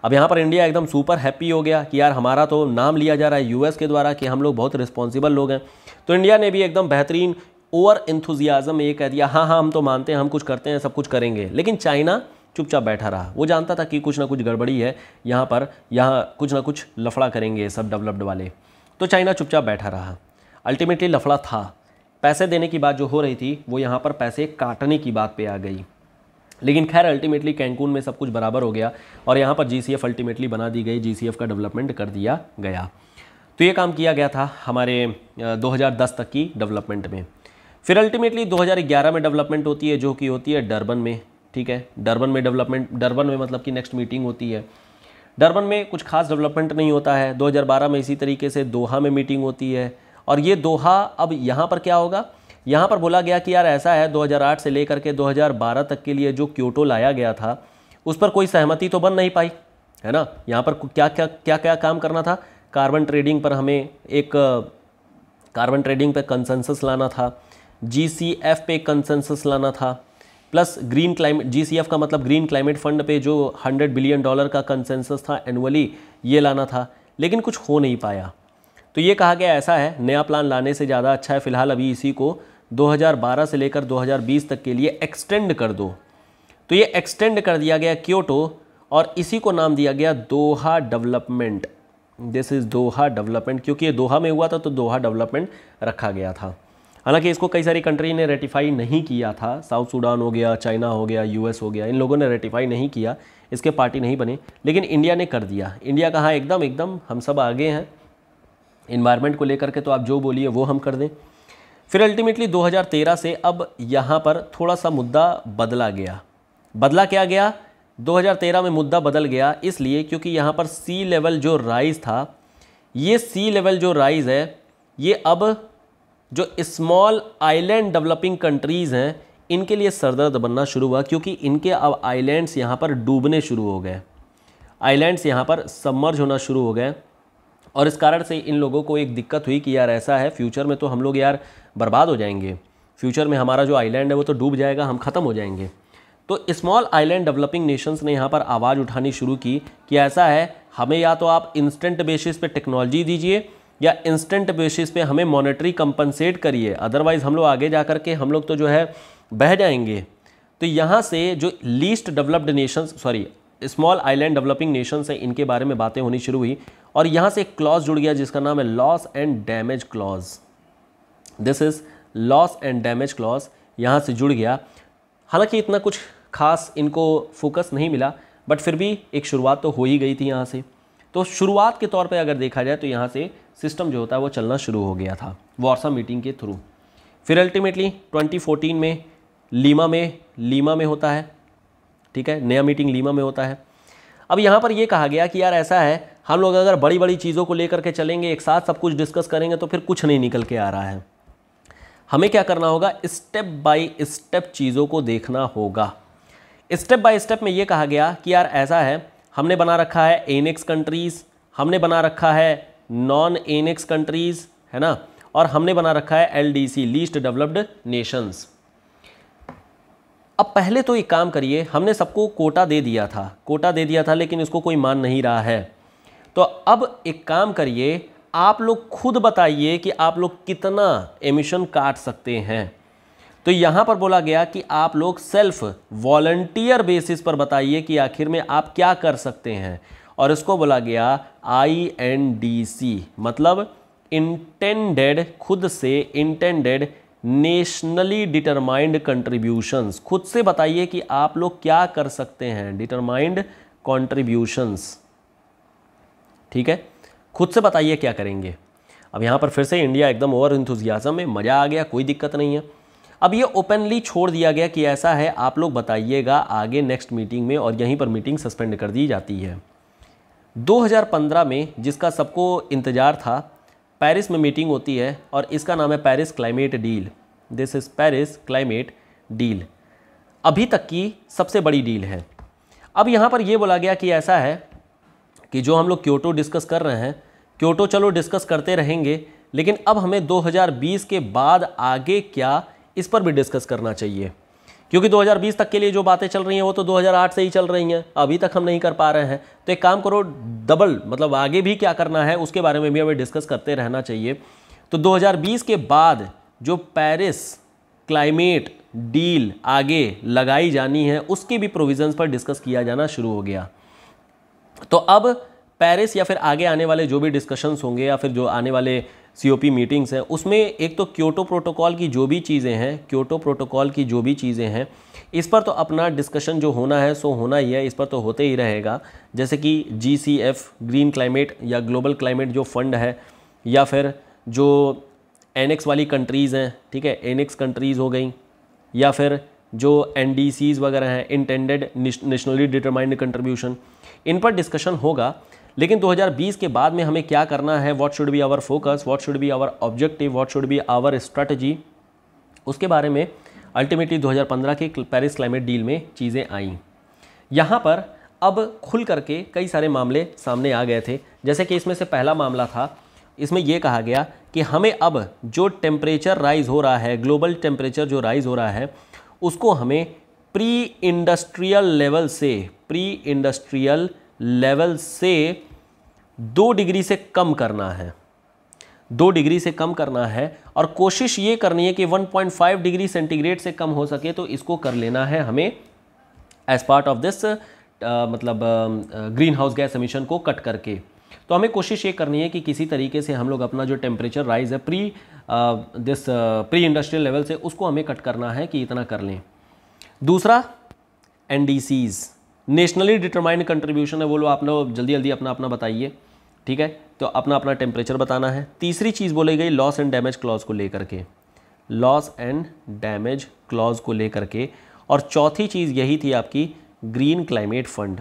अब यहाँ पर इंडिया एकदम सुपर हैप्पी हो गया कि यार हमारा तो नाम लिया जा रहा है यूएस के द्वारा कि हम लोग बहुत रिस्पॉन्सिबल लोग हैं। तो इंडिया ने भी एकदम बेहतरीन ओवर एंथुजियाज्म में ये कह दिया, हाँ हाँ हम तो मानते हैं, हम कुछ करते हैं, सब कुछ करेंगे। लेकिन चाइना चुपचाप बैठा रहा। वो जानता था कि कुछ ना कुछ गड़बड़ी है यहाँ पर, यहाँ कुछ ना कुछ लफड़ा करेंगे सब डेवलप्ड वाले। तो चाइना चुपचाप बैठा रहा। अल्टीमेटली लफड़ा था, पैसे देने की बात जो हो रही थी वो यहाँ पर पैसे काटने की बात पे आ गई। लेकिन खैर अल्टीमेटली कैंकून में सब कुछ बराबर हो गया और यहाँ पर जीसीएफ अल्टीमेटली बना दी गई, जीसीएफ का डेवलपमेंट कर दिया गया। तो ये काम किया गया था हमारे 2010 तक की डेवलपमेंट में। फिर अल्टीमेटली 2011 में डेवलपमेंट होती है, जो कि होती है डरबन में। ठीक है, डरबन में डेवलपमेंट, डरबन में मतलब कि नेक्स्ट मीटिंग होती है। डरबन में कुछ खास डेवलपमेंट नहीं होता है। 2012 में इसी तरीके से दोहा में मीटिंग होती है। और ये दोहा, अब यहाँ पर क्या होगा, यहाँ पर बोला गया कि यार ऐसा है 2008 से लेकर के 2012 तक के लिए जो क्योटो लाया गया था उस पर कोई सहमति तो बन नहीं पाई, है ना। यहाँ पर क्या काम करना था, कार्बन ट्रेडिंग पर हमें एक कार्बन ट्रेडिंग पे कंसेंसस लाना था, जीसीएफ पे कंसेंसस लाना था, प्लस ग्रीन क्लाइमेट, जीसीएफ का मतलब ग्रीन क्लाइमेट फंड पे जो $100 बिलियन का कंसेंसस था एनुअली, ये लाना था। लेकिन कुछ हो नहीं पाया। तो ये कहा गया ऐसा है, नया प्लान लाने से ज़्यादा अच्छा है फिलहाल अभी इसी को 2012 से लेकर 2020 तक के लिए एक्सटेंड कर दो। तो ये एक्सटेंड कर दिया गया क्योटो और इसी को नाम दिया गया Doha development. This is Doha development, क्योंकि ये दोहा में हुआ था तो दोहा डेवलपमेंट रखा गया था। हालांकि इसको कई सारी कंट्री ने रेटिफाई नहीं किया था, साउथ सूडान हो गया, चाइना हो गया, यूएस हो गया, इन लोगों ने रेटिफाई नहीं किया, इसके पार्टी नहीं बने। लेकिन इंडिया ने कर दिया। इंडिया कहाँ, एकदम हम सब आगे हैं इन्वायरमेंट को लेकर के, तो आप जो बोलिए वो हम कर दें। फिर अल्टीमेटली 2013 से अब यहाँ पर थोड़ा सा मुद्दा बदला गया। बदला क्या गया, 2013 में मुद्दा बदल गया इसलिए क्योंकि यहाँ पर सी लेवल जो राइज था, ये सी लेवल जो राइज है ये अब जो स्मॉल आइलैंड डेवलपिंग कंट्रीज़ हैं इनके लिए सरदर्द बनना शुरू हुआ, क्योंकि इनके अब आइलैंड्स यहाँ पर डूबने शुरू हो गए, आइलैंड्स यहाँ पर सबमर्ज होना शुरू हो गए। और इस कारण से इन लोगों को एक दिक्कत हुई कि यार ऐसा है फ्यूचर में तो हम लोग यार बर्बाद हो जाएंगे, फ्यूचर में हमारा जो आइलैंड है वो तो डूब जाएगा, हम ख़त्म हो जाएंगे। तो स्मॉल आइलैंड डेवलपिंग नेशंस ने यहाँ पर आवाज़ उठानी शुरू की कि ऐसा है, हमें या तो आप इंस्टेंट बेसिस पे टेक्नोलॉजी दीजिए या इंस्टेंट बेसिस पे हमें मॉनेटरी कंपनसेट करिए, अदरवाइज़ हम लोग आगे जा कर के हम लोग तो जो है बह जाएंगे। तो यहाँ से जो least developed Nations, sorry small island developing Nations है, इनके बारे में बातें होनी शुरू हुई और यहाँ से एक क्लॉज जुड़ गया जिसका नाम है loss and damage clause. This is loss and damage clause, यहाँ से जुड़ गया। हालांकि इतना कुछ खास इनको फोकस नहीं मिला, बट फिर भी एक शुरुआत तो हो ही गई थी यहाँ से। तो शुरुआत के तौर पे अगर देखा जाए तो यहाँ से सिस्टम जो होता है वो चलना शुरू हो गया था वार्सा मीटिंग के थ्रू। फिर अल्टीमेटली 2014 में लीमा में होता है, ठीक है, नया मीटिंग लीमा में होता है। अब यहाँ पर ये कहा गया कि यार ऐसा है, हम लोग अगर बड़ी बड़ी चीज़ों को लेकर के चलेंगे, एक साथ सब कुछ डिस्कस करेंगे तो फिर कुछ नहीं निकल के आ रहा है। हमें क्या करना होगा, स्टेप बाय स्टेप चीज़ों को देखना होगा। स्टेप बाय स्टेप में ये कहा गया कि यार ऐसा है, हमने बना रखा है एनेक्स कंट्रीज़, हमने बना रखा है नॉन एनेक्स कंट्रीज़, है ना, और हमने बना रखा है एलडीसी, लीस्ट डेवलप्ड नेशंस। अब पहले तो एक काम करिए, हमने सबको कोटा दे दिया था, लेकिन इसको कोई मान नहीं रहा है। तो अब एक काम करिए, आप लोग खुद बताइए कि आप लोग कितना एमिशन काट सकते हैं। तो यहाँ पर बोला गया कि आप लोग सेल्फ वॉलंटियर बेसिस पर बताइए कि आखिर में आप क्या कर सकते हैं, और इसको बोला गया INDC, मतलब इंटेंडेड, खुद से इंटेंडेड नेशनली डिटरमाइंड कंट्रीब्यूशंस। खुद से बताइए कि आप लोग क्या कर सकते हैं, डिटरमाइंड कंट्रीब्यूशंस, ठीक है, खुद से बताइए क्या करेंगे। अब यहाँ पर फिर से इंडिया एकदम ओवर एंथुजियाज्म में, मज़ा आ गया, कोई दिक्कत नहीं है। अब ये ओपनली छोड़ दिया गया कि ऐसा है, आप लोग बताइएगा आगे नेक्स्ट मीटिंग में, और यहीं पर मीटिंग सस्पेंड कर दी जाती है। 2015 में जिसका सबको इंतज़ार था, पेरिस में मीटिंग होती है और इसका नाम है Paris climate deal. This is Paris climate deal, अभी तक की सबसे बड़ी डील है। अब यहाँ पर यह बोला गया कि ऐसा है कि जो हम लोग क्योटो डिस्कस कर रहे हैं, क्योटो चलो डिस्कस करते रहेंगे, लेकिन अब हमें 2020 के बाद आगे क्या, इस पर भी डिस्कस करना चाहिए, क्योंकि 2020 तक के लिए जो बातें चल रही हैं वो तो 2008 से ही चल रही हैं, अभी तक हम नहीं कर पा रहे हैं। तो एक काम करो, डबल मतलब आगे भी क्या करना है उसके बारे में भी हमें डिस्कस करते रहना चाहिए। तो 2020 के बाद जो पेरिस क्लाइमेट डील आगे लगाई जानी है उसके भी प्रोविजंस पर डिस्कस किया जाना शुरू हो गया। तो अब पेरिस या फिर आगे आने वाले जो भी डिस्कशंस होंगे या फिर जो आने वाले COP मीटिंग्स हैं, उसमें एक तो क्योटो प्रोटोकॉल की जो भी चीज़ें हैं, क्योटो प्रोटोकॉल की जो भी चीज़ें हैं, इस पर तो अपना डिस्कशन जो होना है सो होना ही है, इस पर तो होते ही रहेगा। जैसे कि GCF ग्रीन क्लाइमेट या ग्लोबल क्लाइमेट जो फंड है, या फिर जो एनेक्स वाली कंट्रीज़ हैं, ठीक है, एनेक्स कंट्रीज़ हो गई, या फिर जो NDCs वगैरह हैं, इंटेंडेड नेशनली डिटरमाइंड कंट्रीब्यूशन, इन पर डिस्कशन होगा। लेकिन 2020 के बाद में हमें क्या करना है, what should be our focus, what should be our objective, what should be our strategy, उसके बारे में अल्टीमेटली 2015 के पेरिस क्लाइमेट डील में चीज़ें आईं। यहाँ पर अब खुल करके कई सारे मामले सामने आ गए थे। जैसे कि इसमें से पहला मामला था, इसमें यह कहा गया कि हमें अब जो टेम्परेचर राइज हो रहा है, ग्लोबल टेम्परेचर जो राइज हो रहा है, उसको हमें प्री इंडस्ट्रियल लेवल से 2 डिग्री से कम करना है, 2 डिग्री से कम करना है, और कोशिश ये करनी है कि 1.5 डिग्री सेंटीग्रेड से कम हो सके तो इसको कर लेना है हमें एज पार्ट ऑफ दिस मतलब ग्रीन हाउस गैस एमिशन को कट करके। तो हमें कोशिश ये करनी है कि किसी तरीके से हम लोग अपना जो टेम्परेचर राइज है प्री इंडस्ट्रियल लेवल से, उसको हमें कट करना है कि इतना कर लें। दूसरा NDCs नेशनली डिटरमाइंड कंट्रीब्यूशन है, बोलो आप लोग जल्दी जल्दी अपना अपना बताइए, ठीक है, तो अपना अपना टेम्परेचर बताना है। तीसरी चीज़ बोली गई लॉस एंड डैमेज क्लॉज को लेकर के, लॉस एंड डैमेज क्लॉज को लेकर के, और चौथी चीज़ यही थी आपकी green climate fund.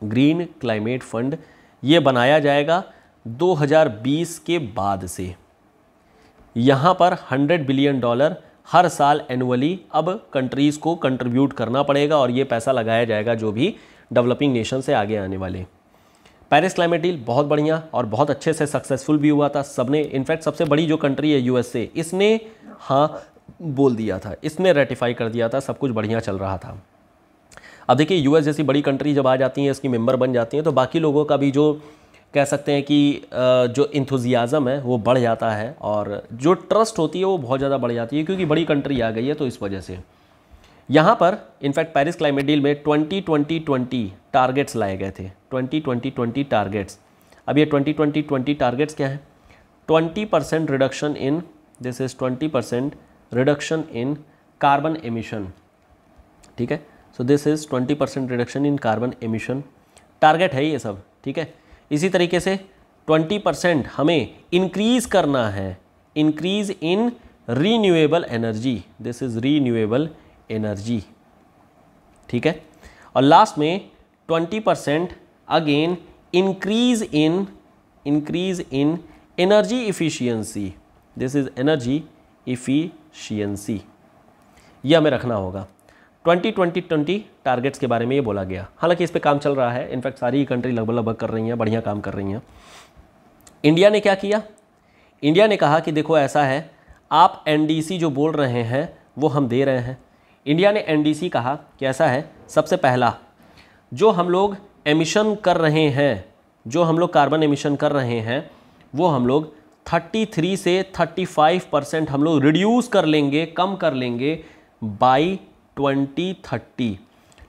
Green climate fund ये बनाया जाएगा 2020 के बाद से। यहाँ पर $100 बिलियन हर साल एनुअली अब कंट्रीज़ को कंट्रीब्यूट करना पड़ेगा, और ये पैसा लगाया जाएगा जो भी डेवलपिंग नेशन से आगे आने वाले। पेरिस क्लाइमेट डील बहुत बढ़िया और बहुत अच्छे से सक्सेसफुल भी हुआ था। सबने, इनफैक्ट सबसे बड़ी जो कंट्री है USA, इसने हाँ बोल दिया था, इसने रेटिफाई कर दिया था, सब कुछ बढ़िया चल रहा था। अब देखिए US जैसी बड़ी कंट्री जब आ जाती हैं, इसकी मेंबर बन जाती हैं, तो बाकी लोगों का भी जो कह सकते हैं कि जो इंथुजियाज़म है वो बढ़ जाता है, और जो ट्रस्ट होती है वो बहुत ज़्यादा बढ़ जाती है, क्योंकि बड़ी कंट्री आ गई है। तो इस वजह से यहाँ पर इनफैक्ट पेरिस क्लाइमेट डील में 20-20-20 टारगेट्स लाए गए थे, 20-20-20 टारगेट्स। अब ये 20-20-20 टारगेट्स क्या हैं? 20% reduction in, this is 20% reduction in carbon emission, ठीक है। So this is 20% reduction in carbon emission, target है ये सब, ठीक है। इसी तरीके से 20% हमें इंक्रीज़ करना है, increase in renewable energy, this is renewable energy, ठीक है। और लास्ट में 20% again increase in energy efficiency, this is energy efficiency, ये हमें रखना होगा। 20-20-20 टारगेट्स के बारे में ये बोला गया। हालांकि इस पे काम चल रहा है, इनफैक्ट सारी कंट्री लगभग कर रही हैं, बढ़िया काम कर रही हैं। इंडिया ने क्या किया? इंडिया ने कहा कि देखो ऐसा है, आप NDC जो बोल रहे हैं वो हम दे रहे हैं। इंडिया ने NDC कहा कि ऐसा है, सबसे पहला जो हम लोग एमिशन कर रहे हैं, जो हम लोग कार्बन एमिशन कर रहे हैं, वो हम लोग 33 से 35% हम लोग रिड्यूस कर लेंगे, कम कर लेंगे बाई 2030।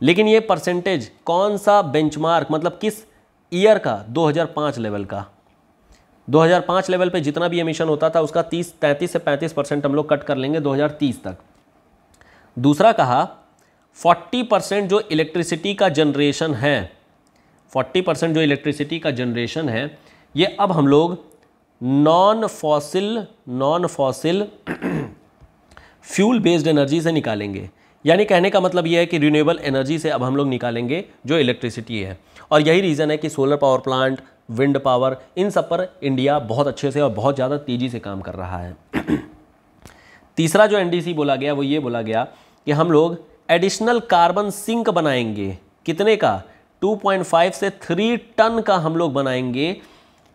लेकिन ये परसेंटेज कौन सा बेंचमार्क, मतलब किस ईयर का? 2005 लेवल का। 2005 लेवल पे जितना भी एमिशन होता था उसका 33 से 35% हम लोग कट कर लेंगे 2030 तक। दूसरा कहा 40% जो इलेक्ट्रिसिटी का जनरेशन है, 40% जो इलेक्ट्रिसिटी का जनरेशन है, ये अब हम लोग non fossil fuel based energy से निकालेंगे। यानी कहने का मतलब ये है कि रिन्यूएबल एनर्जी से अब हम लोग निकालेंगे जो इलेक्ट्रिसिटी है, और यही रीज़न है कि solar power plant, wind power, इन सब पर इंडिया बहुत अच्छे से और बहुत ज़्यादा तेज़ी से काम कर रहा है। तीसरा जो एनडीसी बोला गया वो ये बोला गया कि हम लोग एडिशनल कार्बन सिंक बनाएंगे। कितने का? 2.5 से 3 टन का हम लोग बनाएंगे,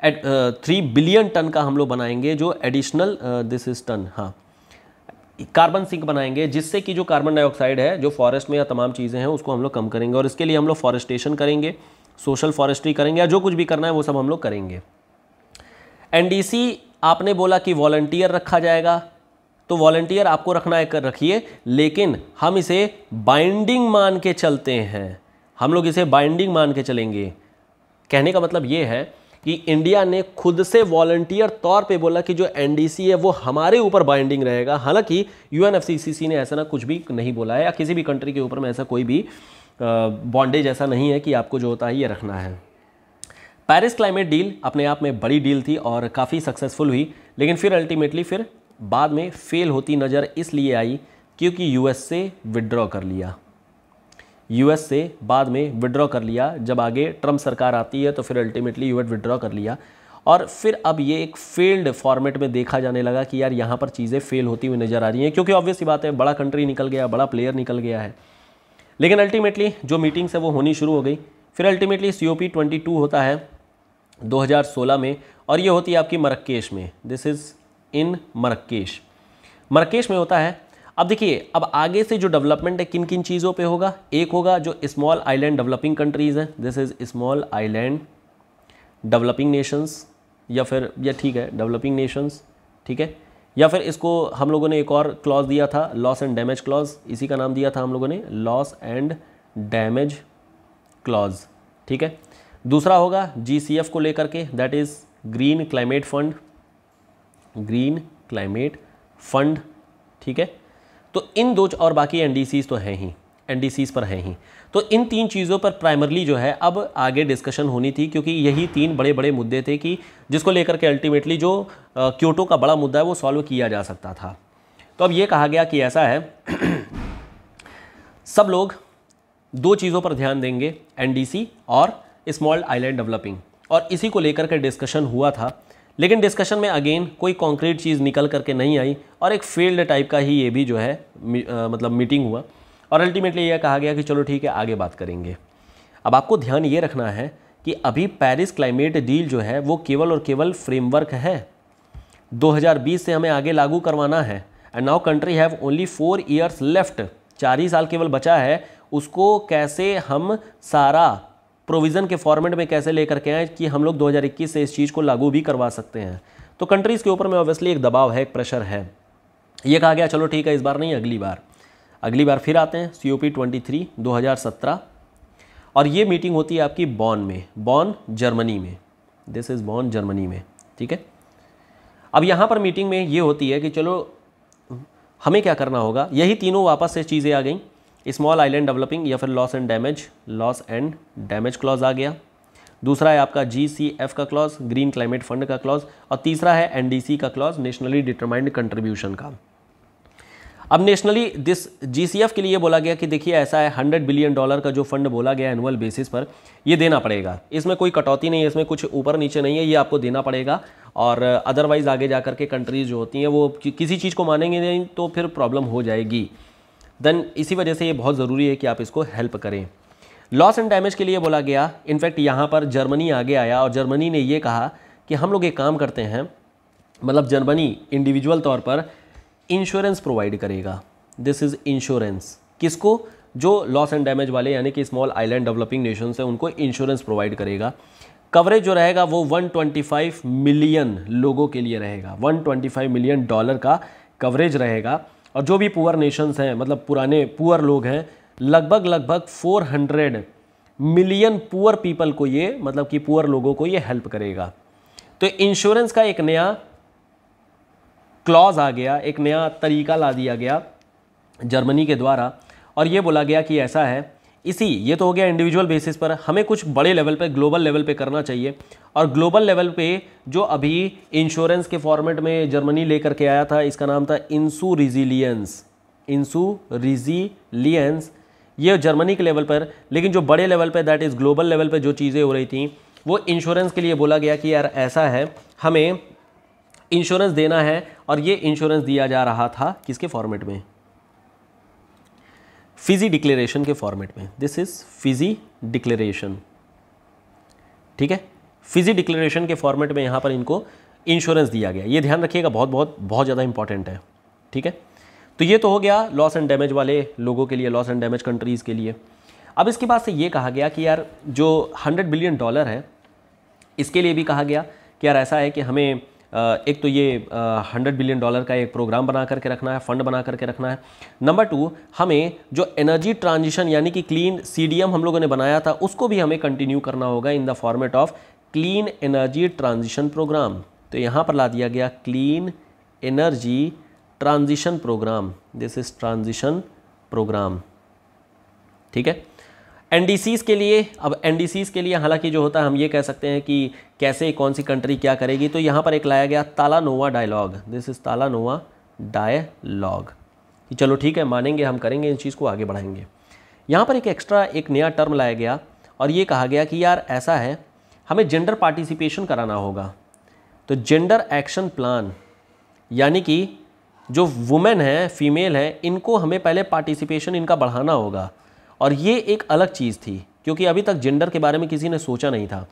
3 बिलियन टन का हम लोग बनाएंगे जो एडिशनल, दिस इज टन, हाँ, कार्बन सिंक बनाएंगे, जिससे कि जो कार्बन डाइऑक्साइड है जो फॉरेस्ट में या तमाम चीज़ें हैं उसको हम लोग कम करेंगे, और इसके लिए हम लोग फॉरेस्टेशन करेंगे, सोशल फॉरेस्ट्री करेंगे, या जो कुछ भी करना है वो सब हम लोग करेंगे। एनडीसी आपने बोला कि वॉलंटियर रखा जाएगा, तो वॉलंटियर आपको रखना है कर रखिए, लेकिन हम इसे बाइंडिंग मान के चलते हैं, हम लोग इसे बाइंडिंग मान के चलेंगे। कहने का मतलब ये है कि इंडिया ने खुद से वॉलंटियर तौर पे बोला कि जो एनडीसी है वो हमारे ऊपर बाइंडिंग रहेगा। हालांकि यूएनएफसीसीसी ने ऐसा ना कुछ भी नहीं बोला है, या किसी भी कंट्री के ऊपर में ऐसा कोई भी बॉन्डेज ऐसा नहीं है कि आपको जो होता है ये रखना है। पेरिस क्लाइमेट डील अपने आप में बड़ी डील थी और काफ़ी सक्सेसफुल हुई, लेकिन फिर अल्टीमेटली फिर बाद में फेल होती नज़र इसलिए आई क्योंकि यूएस से विड्रॉ कर लिया, यूएस से बाद में विड्रॉ कर लिया। जब आगे ट्रम्प सरकार आती है तो फिर अल्टीमेटली यूएस विड्रॉ कर लिया, और फिर अब ये एक फेल्ड फॉर्मेट में देखा जाने लगा कि यार यहाँ पर चीज़ें फेल होती हुई नज़र आ रही हैं, क्योंकि ऑब्वियस सी बात है बड़ा कंट्री निकल गया, बड़ा प्लेयर निकल गया है। लेकिन अल्टीमेटली जो मीटिंग्स है वो होनी शुरू हो गई। फिर अल्टीमेटली COP22 होता है 2016 में, और ये होती है आपकी मरक्केश में, दिस इज़ इन मरक्केश, मरक्केश में होता है। अब देखिए, अब आगे से जो डेवलपमेंट है किन किन चीज़ों पे होगा। एक होगा जो स्मॉल आइलैंड डेवलपिंग कंट्रीज़ हैं, this is small island developing Nations, या फिर या ठीक है डेवलपिंग नेशंस, ठीक है, या फिर इसको हम लोगों ने एक और क्लॉज दिया था, लॉस एंड डैमेज क्लॉज, इसी का नाम दिया था हम लोगों ने, लॉस एंड डैमेज क्लॉज, ठीक है। दूसरा होगा GCF को लेकर के, that is green climate fund, green climate fund, ठीक है। तो इन दो, और बाकी एनडीसीज तो हैं ही, एनडीसीज पर हैं ही। तो इन 3 चीज़ों पर प्राइमरली जो है अब आगे डिस्कशन होनी थी, क्योंकि यही 3 बड़े बड़े मुद्दे थे कि जिसको लेकर के अल्टीमेटली जो क्योटो का बड़ा मुद्दा है वो सॉल्व किया जा सकता था। तो अब ये कहा गया कि ऐसा है सब लोग 2 चीज़ों पर ध्यान देंगे, एनडीसी और स्मॉल आइलैंड डेवलपिंग, और इसी को लेकर के डिस्कशन हुआ था। लेकिन डिस्कशन में अगेन कोई कॉन्क्रीट चीज़ निकल करके नहीं आई, और एक फील्ड टाइप का ही ये भी जो है मतलब मीटिंग हुआ, और अल्टीमेटली यह कहा गया कि चलो ठीक है आगे बात करेंगे। अब आपको ध्यान ये रखना है कि अभी पेरिस क्लाइमेट डील जो है वो केवल और केवल फ्रेमवर्क है, 2020 से हमें आगे लागू करवाना है, and now country have only 4 years left, 4 ही साल केवल बचा है। उसको कैसे हम सारा प्रोविज़न के फॉर्मेट में कैसे लेकर के आए कि हम लोग 2021 से इस चीज़ को लागू भी करवा सकते हैं। तो कंट्रीज़ के ऊपर में ऑब्वियसली एक दबाव है, एक प्रेशर है। ये कहा गया चलो ठीक है इस बार नहीं अगली बार फिर आते हैं COP23 2017, और ये मीटिंग होती है आपकी बॉन में, बॉन जर्मनी में, दिस इज़ बॉन जर्मनी में, ठीक है। अब यहाँ पर मीटिंग में ये होती है कि चलो हमें क्या करना होगा, यही तीनों वापस से चीज़ें आ गई, स्मॉल आइलैंड डेवलपिंग या फिर लॉस एंड डैमेज क्लॉज आ गया। दूसरा है आपका GCF का क्लॉज, ग्रीन क्लाइमेट फंड का क्लॉज, और तीसरा है NDC का क्लॉज, नेशनली डिटरमाइंड कंट्रीब्यूशन का। अब नेशनली दिस GCF के लिए बोला गया कि देखिए ऐसा है, $100 बिलियन का जो फंड बोला गया एनुअल बेसिस पर, ये देना पड़ेगा, इसमें कोई कटौती नहीं है, इसमें कुछ ऊपर नीचे नहीं है, ये आपको देना पड़ेगा। और अदरवाइज़ आगे जा करके कंट्रीज़ जो होती हैं वो किसी चीज़ को मानेंगे नहीं तो फिर प्रॉब्लम हो जाएगी। देन इसी वजह से ये बहुत ज़रूरी है कि आप इसको हेल्प करें। लॉस एंड डैमेज के लिए बोला गया, इनफैक्ट यहाँ पर जर्मनी आगे आया और जर्मनी ने ये कहा कि हम लोग एक काम करते हैं, मतलब जर्मनी इंडिविजुअल तौर पर इंश्योरेंस प्रोवाइड करेगा, दिस इज़ इंश्योरेंस, किसको, जो लॉस एंड डैमेज वाले यानी कि स्मॉल आइलैंड डेवलपिंग नेशंस है उनको इंश्योरेंस प्रोवाइड करेगा। कवरेज जो रहेगा वो 125 मिलियन लोगों के लिए रहेगा, $125 मिलियन का कवरेज रहेगा। और जो भी पुअर नेशंस हैं, मतलब पुराने पुअर लोग हैं, लगभग 400 मिलियन पुअर पीपल को ये, मतलब कि पुअर लोगों को ये हेल्प करेगा। तो इंश्योरेंस का एक नया क्लॉज आ गया, एक नया तरीका ला दिया गया जर्मनी के द्वारा, और ये बोला गया कि ऐसा है, ये तो हो गया इंडिविजुअल बेसिस पर, हमें कुछ बड़े लेवल पे, ग्लोबल लेवल पे करना चाहिए। और ग्लोबल लेवल पे जो अभी इंश्योरेंस के फॉर्मेट में जर्मनी लेकर के आया था, इसका नाम था इंसू रिजिलियंस, इंसुरिजिलियंस, ये जर्मनी के लेवल पर, लेकिन जो बड़े लेवल पे दैट इज़ ग्लोबल लेवल पे जो चीज़ें हो रही थी वो इंश्योरेंस के लिए बोला गया कि यार ऐसा है, हमें इंश्योरेंस देना है, और ये इंश्योरेंस दिया जा रहा था किसके फॉर्मेट में, फिजी डिक्लेरेशन के फॉर्मेट में। दिस इज फिजी डिक्लेरेशन, ठीक है, फिजी डिक्लेरेशन के फॉर्मेट में यहाँ पर इनको इंश्योरेंस दिया गया। ये ध्यान रखिएगा, बहुत ज़्यादा इंपॉर्टेंट है, ठीक है। तो ये तो हो गया लॉस एंड डैमेज वाले लोगों के लिए, लॉस एंड डैमेज कंट्रीज़ के लिए। अब इसके बाद से ये कहा गया कि यार जो $100 बिलियन है इसके लिए भी कहा गया कि यार ऐसा है कि हमें एक तो ये $100 बिलियन का एक प्रोग्राम बना करके रखना है, फंड बना करके रखना है। नंबर 2, हमें जो एनर्जी ट्रांजिशन यानी कि क्लीन CDM हम लोगों ने बनाया था उसको भी हमें कंटिन्यू करना होगा in the format of clean energy transition programme. तो यहाँ पर ला दिया गया clean energy transition programme, this is transition programme, ठीक है। NDCs के लिए, अब NDCs के लिए हालांकि जो होता है हम ये कह सकते हैं कि कैसे कौन सी कंट्री क्या करेगी, तो यहाँ पर एक लाया गया तालानोवा डायलॉग, दिस इज तालानोवा डायलॉग, कि चलो ठीक है मानेंगे, हम करेंगे, इस चीज़ को आगे बढ़ाएंगे। यहाँ पर एक एक्स्ट्रा एक नया टर्म लाया गया और ये कहा गया कि यार ऐसा है, हमें जेंडर पार्टिसिपेशन कराना होगा। तो जेंडर एक्शन प्लान, यानी कि जो वुमेन है, फीमेल है, इनको हमें पहले पार्टिसिपेशन इनका बढ़ाना होगा। और ये एक अलग चीज़ थी क्योंकि अभी तक जेंडर के बारे में किसी ने सोचा नहीं था।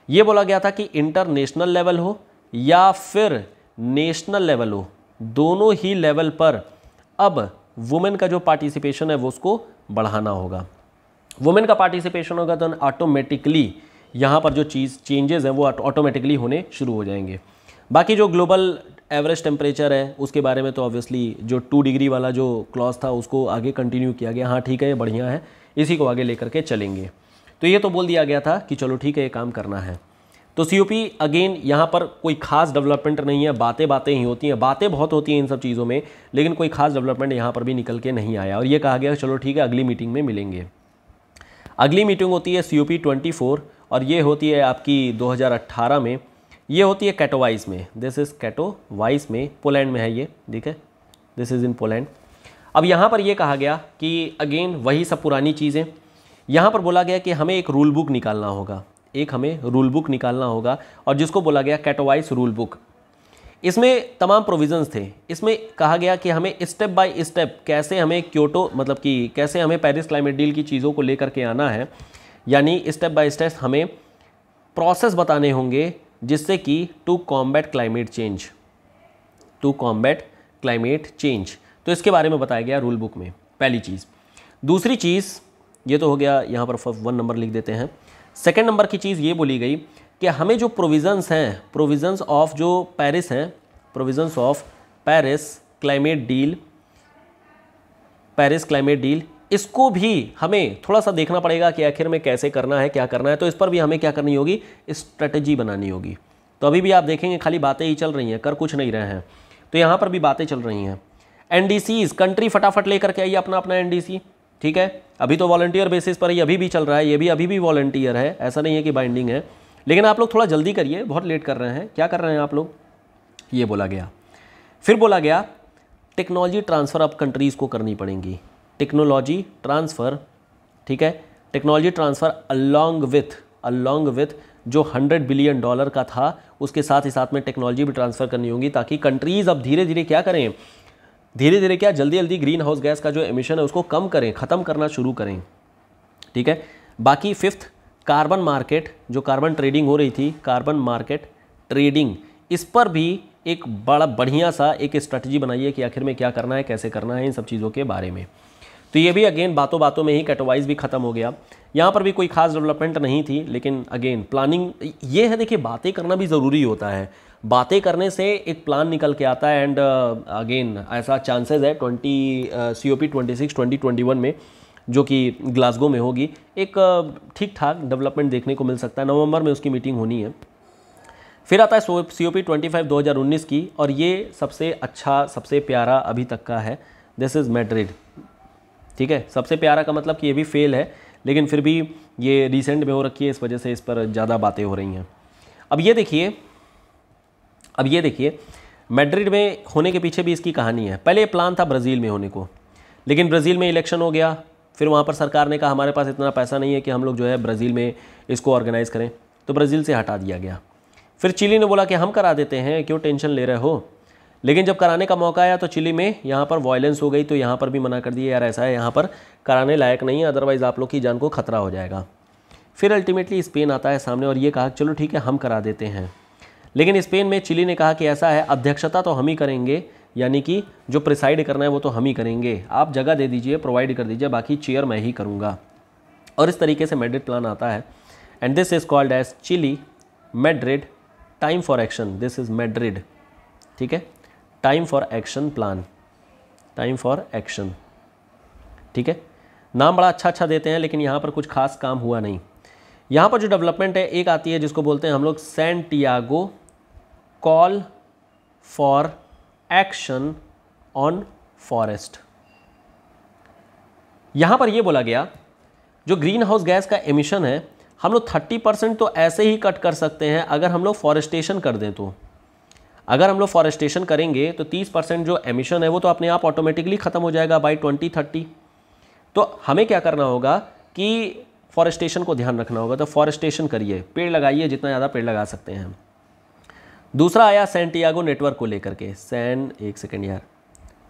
ये बोला गया था कि इंटरनेशनल लेवल हो या फिर नेशनल लेवल हो, दोनों ही लेवल पर अब वुमेन का जो पार्टिसिपेशन है वो उसको बढ़ाना होगा। वुमेन का पार्टिसिपेशन होगा तो ऑटोमेटिकली यहाँ पर जो चीज़ चेंजेस हैं वो ऑटोमेटिकली होने शुरू हो जाएंगे। बाकी जो ग्लोबल एवरेज टेम्परेचर है उसके बारे में तो ऑब्वियसली जो 2 डिग्री वाला जो क्लॉज था उसको आगे कंटिन्यू किया गया। हाँ ठीक है, ये बढ़िया है, इसी को आगे लेकर के चलेंगे। तो ये तो बोल दिया गया था कि चलो ठीक है ये काम करना है। तो COP अगेन यहाँ पर कोई खास डेवलपमेंट नहीं है, बातें ही होती हैं, बातें बहुत होती हैं इन सब चीज़ों में, लेकिन कोई खास डेवलपमेंट यहाँ पर भी निकल के नहीं आया। और ये कहा गया चलो ठीक है अगली मीटिंग में मिलेंगे। अगली मीटिंग होती है COP 24 और ये होती है आपकी 2018 में, ये होती है कैटोवाइस में, दिस इज़ कैटोवाइस में, पोलैंड में है ये, ठीक है, दिस इज़ इन पोलैंड। अब यहाँ पर ये कहा गया कि अगेन वही सब पुरानी चीज़ें, यहाँ पर बोला गया कि हमें एक रूल बुक निकालना होगा, एक हमें रूल बुक निकालना होगा और जिसको बोला गया कैटोवाइस रूल बुक। इसमें तमाम प्रोविजंस थे। इसमें कहा गया कि हमें स्टेप बाय स्टेप कैसे हमें क्योटो मतलब कि कैसे हमें पेरिस क्लाइमेट डील की चीज़ों को लेकर के आना है, यानी स्टेप बाय स्टेप हमें प्रोसेस बताने होंगे जिससे कि टू कॉम्बैट क्लाइमेट चेंज, तो इसके बारे में बताया गया रूल बुक में, पहली चीज़। दूसरी चीज़ ये तो हो गया, यहाँ पर 1 नंबर लिख देते हैं। सेकेंड नंबर की चीज़ ये बोली गई कि हमें जो प्रोविजंस हैं, प्रोविजंस ऑफ जो पेरिस हैं, provisions of Paris climate deal, इसको भी हमें थोड़ा सा देखना पड़ेगा कि आखिर में कैसे करना है, क्या करना है। तो इस पर भी हमें क्या करनी होगी, स्ट्रेटजी बनानी होगी। तो अभी भी आप देखेंगे खाली बातें ही चल रही हैं, कर कुछ नहीं रहे हैं। तो यहाँ पर भी बातें चल रही हैं। NDCs, कंट्री फटाफट लेकर के आइए अपना अपना NDC, ठीक है। अभी तो वॉलंटियर बेसिस पर ही अभी भी चल रहा है, ये भी अभी भी वॉलंटियर है, ऐसा नहीं है कि बाइंडिंग है, लेकिन आप लोग थोड़ा जल्दी करिए, बहुत लेट कर रहे हैं। क्या कर रहे हैं आप लोग, ये बोला गया। फिर बोला गया टेक्नोलॉजी ट्रांसफ़र अब कंट्रीज़ को करनी पड़ेंगी, टेक्नोलॉजी ट्रांसफ़र, ठीक है, टेक्नोलॉजी ट्रांसफ़र अलॉन्ग विथ जो $100 बिलियन का था, उसके साथ ही साथ में टेक्नोलॉजी भी ट्रांसफ़र करनी होगी, ताकि कंट्रीज़ अब धीरे धीरे क्या करें, जल्दी ग्रीन हाउस गैस का जो एमिशन है उसको कम करें, ख़त्म करना शुरू करें, ठीक है। बाकी 5th कार्बन मार्केट, जो कार्बन ट्रेडिंग हो रही थी, कार्बन मार्केट ट्रेडिंग, इस पर भी एक बड़ा बढ़िया सा एक स्ट्रेटजी बनाइए कि आखिर में क्या करना है, कैसे करना है, इन सब चीज़ों के बारे में। तो ये भी अगेन बातों में ही कैटोवाइज भी ख़त्म हो गया। यहाँ पर भी कोई खास डेवलपमेंट नहीं थी, लेकिन अगेन प्लानिंग ये है, देखिए बातें करना भी ज़रूरी होता है, बातें करने से एक प्लान निकल के आता है। एंड अगेन ऐसा चांसेस है COP 26 2021 में, जो कि ग्लासगो में होगी, एक ठीक ठाक डेवलपमेंट देखने को मिल सकता है। नवंबर में उसकी मीटिंग होनी है। फिर आता है COP 25 2019 की, और ये सबसे अच्छा सबसे प्यारा अभी तक का है, दिस इज़ मैड्रिड, ठीक है। सबसे प्यारा का मतलब कि ये भी फेल है, लेकिन फिर भी ये रिसेंट में हो रखी है, इस वजह से इस पर ज़्यादा बातें हो रही हैं। अब ये देखिए मैड्रिड में होने के पीछे भी इसकी कहानी है। पहले प्लान था ब्राज़ील में होने को, लेकिन ब्राज़ील में इलेक्शन हो गया, फिर वहाँ पर सरकार ने कहा हमारे पास इतना पैसा नहीं है कि हम लोग जो है ब्राज़ील में इसको ऑर्गेनाइज़ करें, तो ब्राज़ील से हटा दिया गया। फिर चिली ने बोला कि हम करा देते हैं, क्यों टेंशन ले रहे हो। लेकिन जब कराने का मौका आया तो चिली में यहाँ पर वायलेंस हो गई, तो यहाँ पर भी मना कर दिया, यार ऐसा है यहाँ पर कराने लायक नहीं है, अदरवाइज़ आप लोग की जान को खतरा हो जाएगा। फिर अल्टीमेटली स्पेन आता है सामने और ये कहा चलो ठीक है हम करा देते हैं। लेकिन स्पेन में चिली ने कहा कि ऐसा है, अध्यक्षता तो हम ही करेंगे, यानी कि जो प्रिसाइड करना है वो तो हम ही करेंगे, आप जगह दे दीजिए, प्रोवाइड कर दीजिए, बाकी चेयर मैं ही करूँगा। और इस तरीके से मैड्रिड प्लान आता है and this is called as Chile Madrid time for action. This is Madrid, ठीक है, time for action plan, time for action, ठीक है। नाम बड़ा अच्छा देते हैं, लेकिन यहाँ पर कुछ खास काम हुआ नहीं। यहाँ पर जो डेवलपमेंट है एक आती है जिसको बोलते हैं हम लोग Santiago call for action on forest. यहाँ पर ये बोला गया जो ग्रीन हाउस गैस का एमिशन है हम लोग 30% तो ऐसे ही कट कर सकते हैं अगर हम लोग फॉरेस्टेशन कर दें। तो अगर हम लोग फॉरेस्टेशन करेंगे तो 30% जो एमिशन है वो तो अपने आप ऑटोमेटिकली ख़त्म हो जाएगा बाई 2030। तो हमें क्या करना होगा कि फॉरेस्टेशन को ध्यान रखना होगा, तो फॉरेस्टेशन करिए, पेड़ लगाइए, जितना ज़्यादा पेड़ लगा सकते हैं। दूसरा आया सैंटियागो नेटवर्क को लेकर के, एक सेकेंड यार,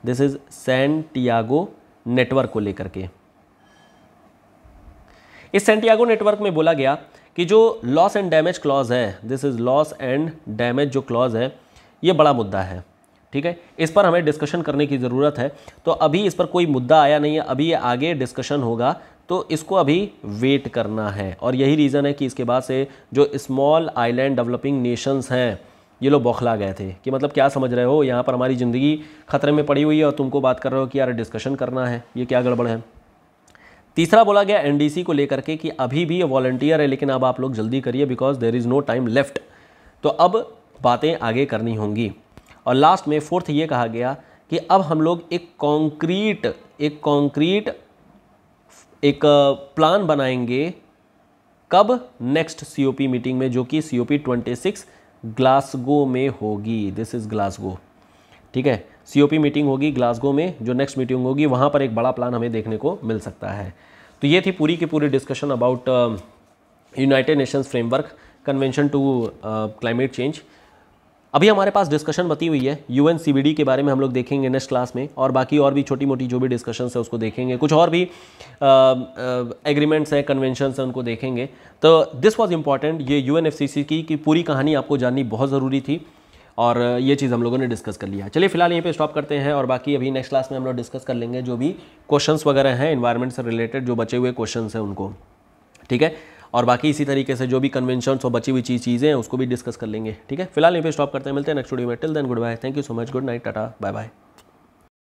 दिस इज सैंटियागो नेटवर्क को लेकर के। इस सैंटियागो नेटवर्क में बोला गया कि जो लॉस एंड डैमेज क्लॉज है, this is loss and damage जो क्लॉज है, ये बड़ा मुद्दा है, ठीक है, इस पर हमें डिस्कशन करने की ज़रूरत है। तो अभी इस पर कोई मुद्दा आया नहीं है, अभी ये आगे डिस्कशन होगा, तो इसको अभी वेट करना है। और यही रीज़न है कि इसके बाद से जो स्मॉल आइलैंड डेवलपिंग नेशंस हैं ये लोग बौखला गए थे कि मतलब क्या समझ रहे हो, यहाँ पर हमारी ज़िंदगी खतरे में पड़ी हुई है और तुमको बात कर रहे हो कि यार डिस्कशन करना है, ये क्या गड़बड़ है। तीसरा बोला गया एनडीसी को लेकर के कि अभी भी ये वॉलंटियर है, लेकिन अब आप लोग जल्दी करिए because there is no time left, तो अब बातें आगे करनी होंगी। और लास्ट में फोर्थ ये कहा गया कि अब हम लोग एक कॉन्क्रीट प्लान बनाएंगे, कब, नेक्स्ट सीओपी मीटिंग में, जो कि COP 26 ग्लासगो में होगी। दिस इज़ ग्लासगो, ठीक है, COP मीटिंग होगी ग्लासगो में, जो नेक्स्ट मीटिंग होगी वहाँ पर एक बड़ा प्लान हमें देखने को मिल सकता है। तो ये थी पूरी की पूरी discussion about United Nations framework convention to climate change. अभी हमारे पास डिस्कशन बती हुई है UNCBD के बारे में, हम लोग देखेंगे नेक्स्ट क्लास में, और बाकी और भी छोटी मोटी जो भी डिस्कशंस है उसको देखेंगे, कुछ और भी एग्रीमेंट्स हैं, कन्वेंशंस हैं, उनको देखेंगे। तो दिस वाज इम्पॉर्टेंट, ये UNFCCC की पूरी कहानी आपको जाननी बहुत ज़रूरी थी और ये चीज़ हम लोगों ने डिस्कस कर लिया। चलिए फिलहाल यहीं पे स्टॉप करते हैं और बाकी अभी नेक्स्ट क्लास में हम लोग डिस्कस कर लेंगे जो भी क्वेश्चंस वगैरह हैं एनवायरनमेंट से रिलेटेड, जो बचे हुए क्वेश्चंस हैं उनको, ठीक है, और बाकी इसी तरीके से जो भी कन्वेंशंस और बची हुई चीज़ें हैं उसको भी डिस्कस कर लेंगे, ठीक है। फिलहाल यहीं पे स्टॉप करते हैं, मिलते हैं नेक्स्ट वीडियो में। Till then good bye, thank you so much, good night, ta-ta, bye bye.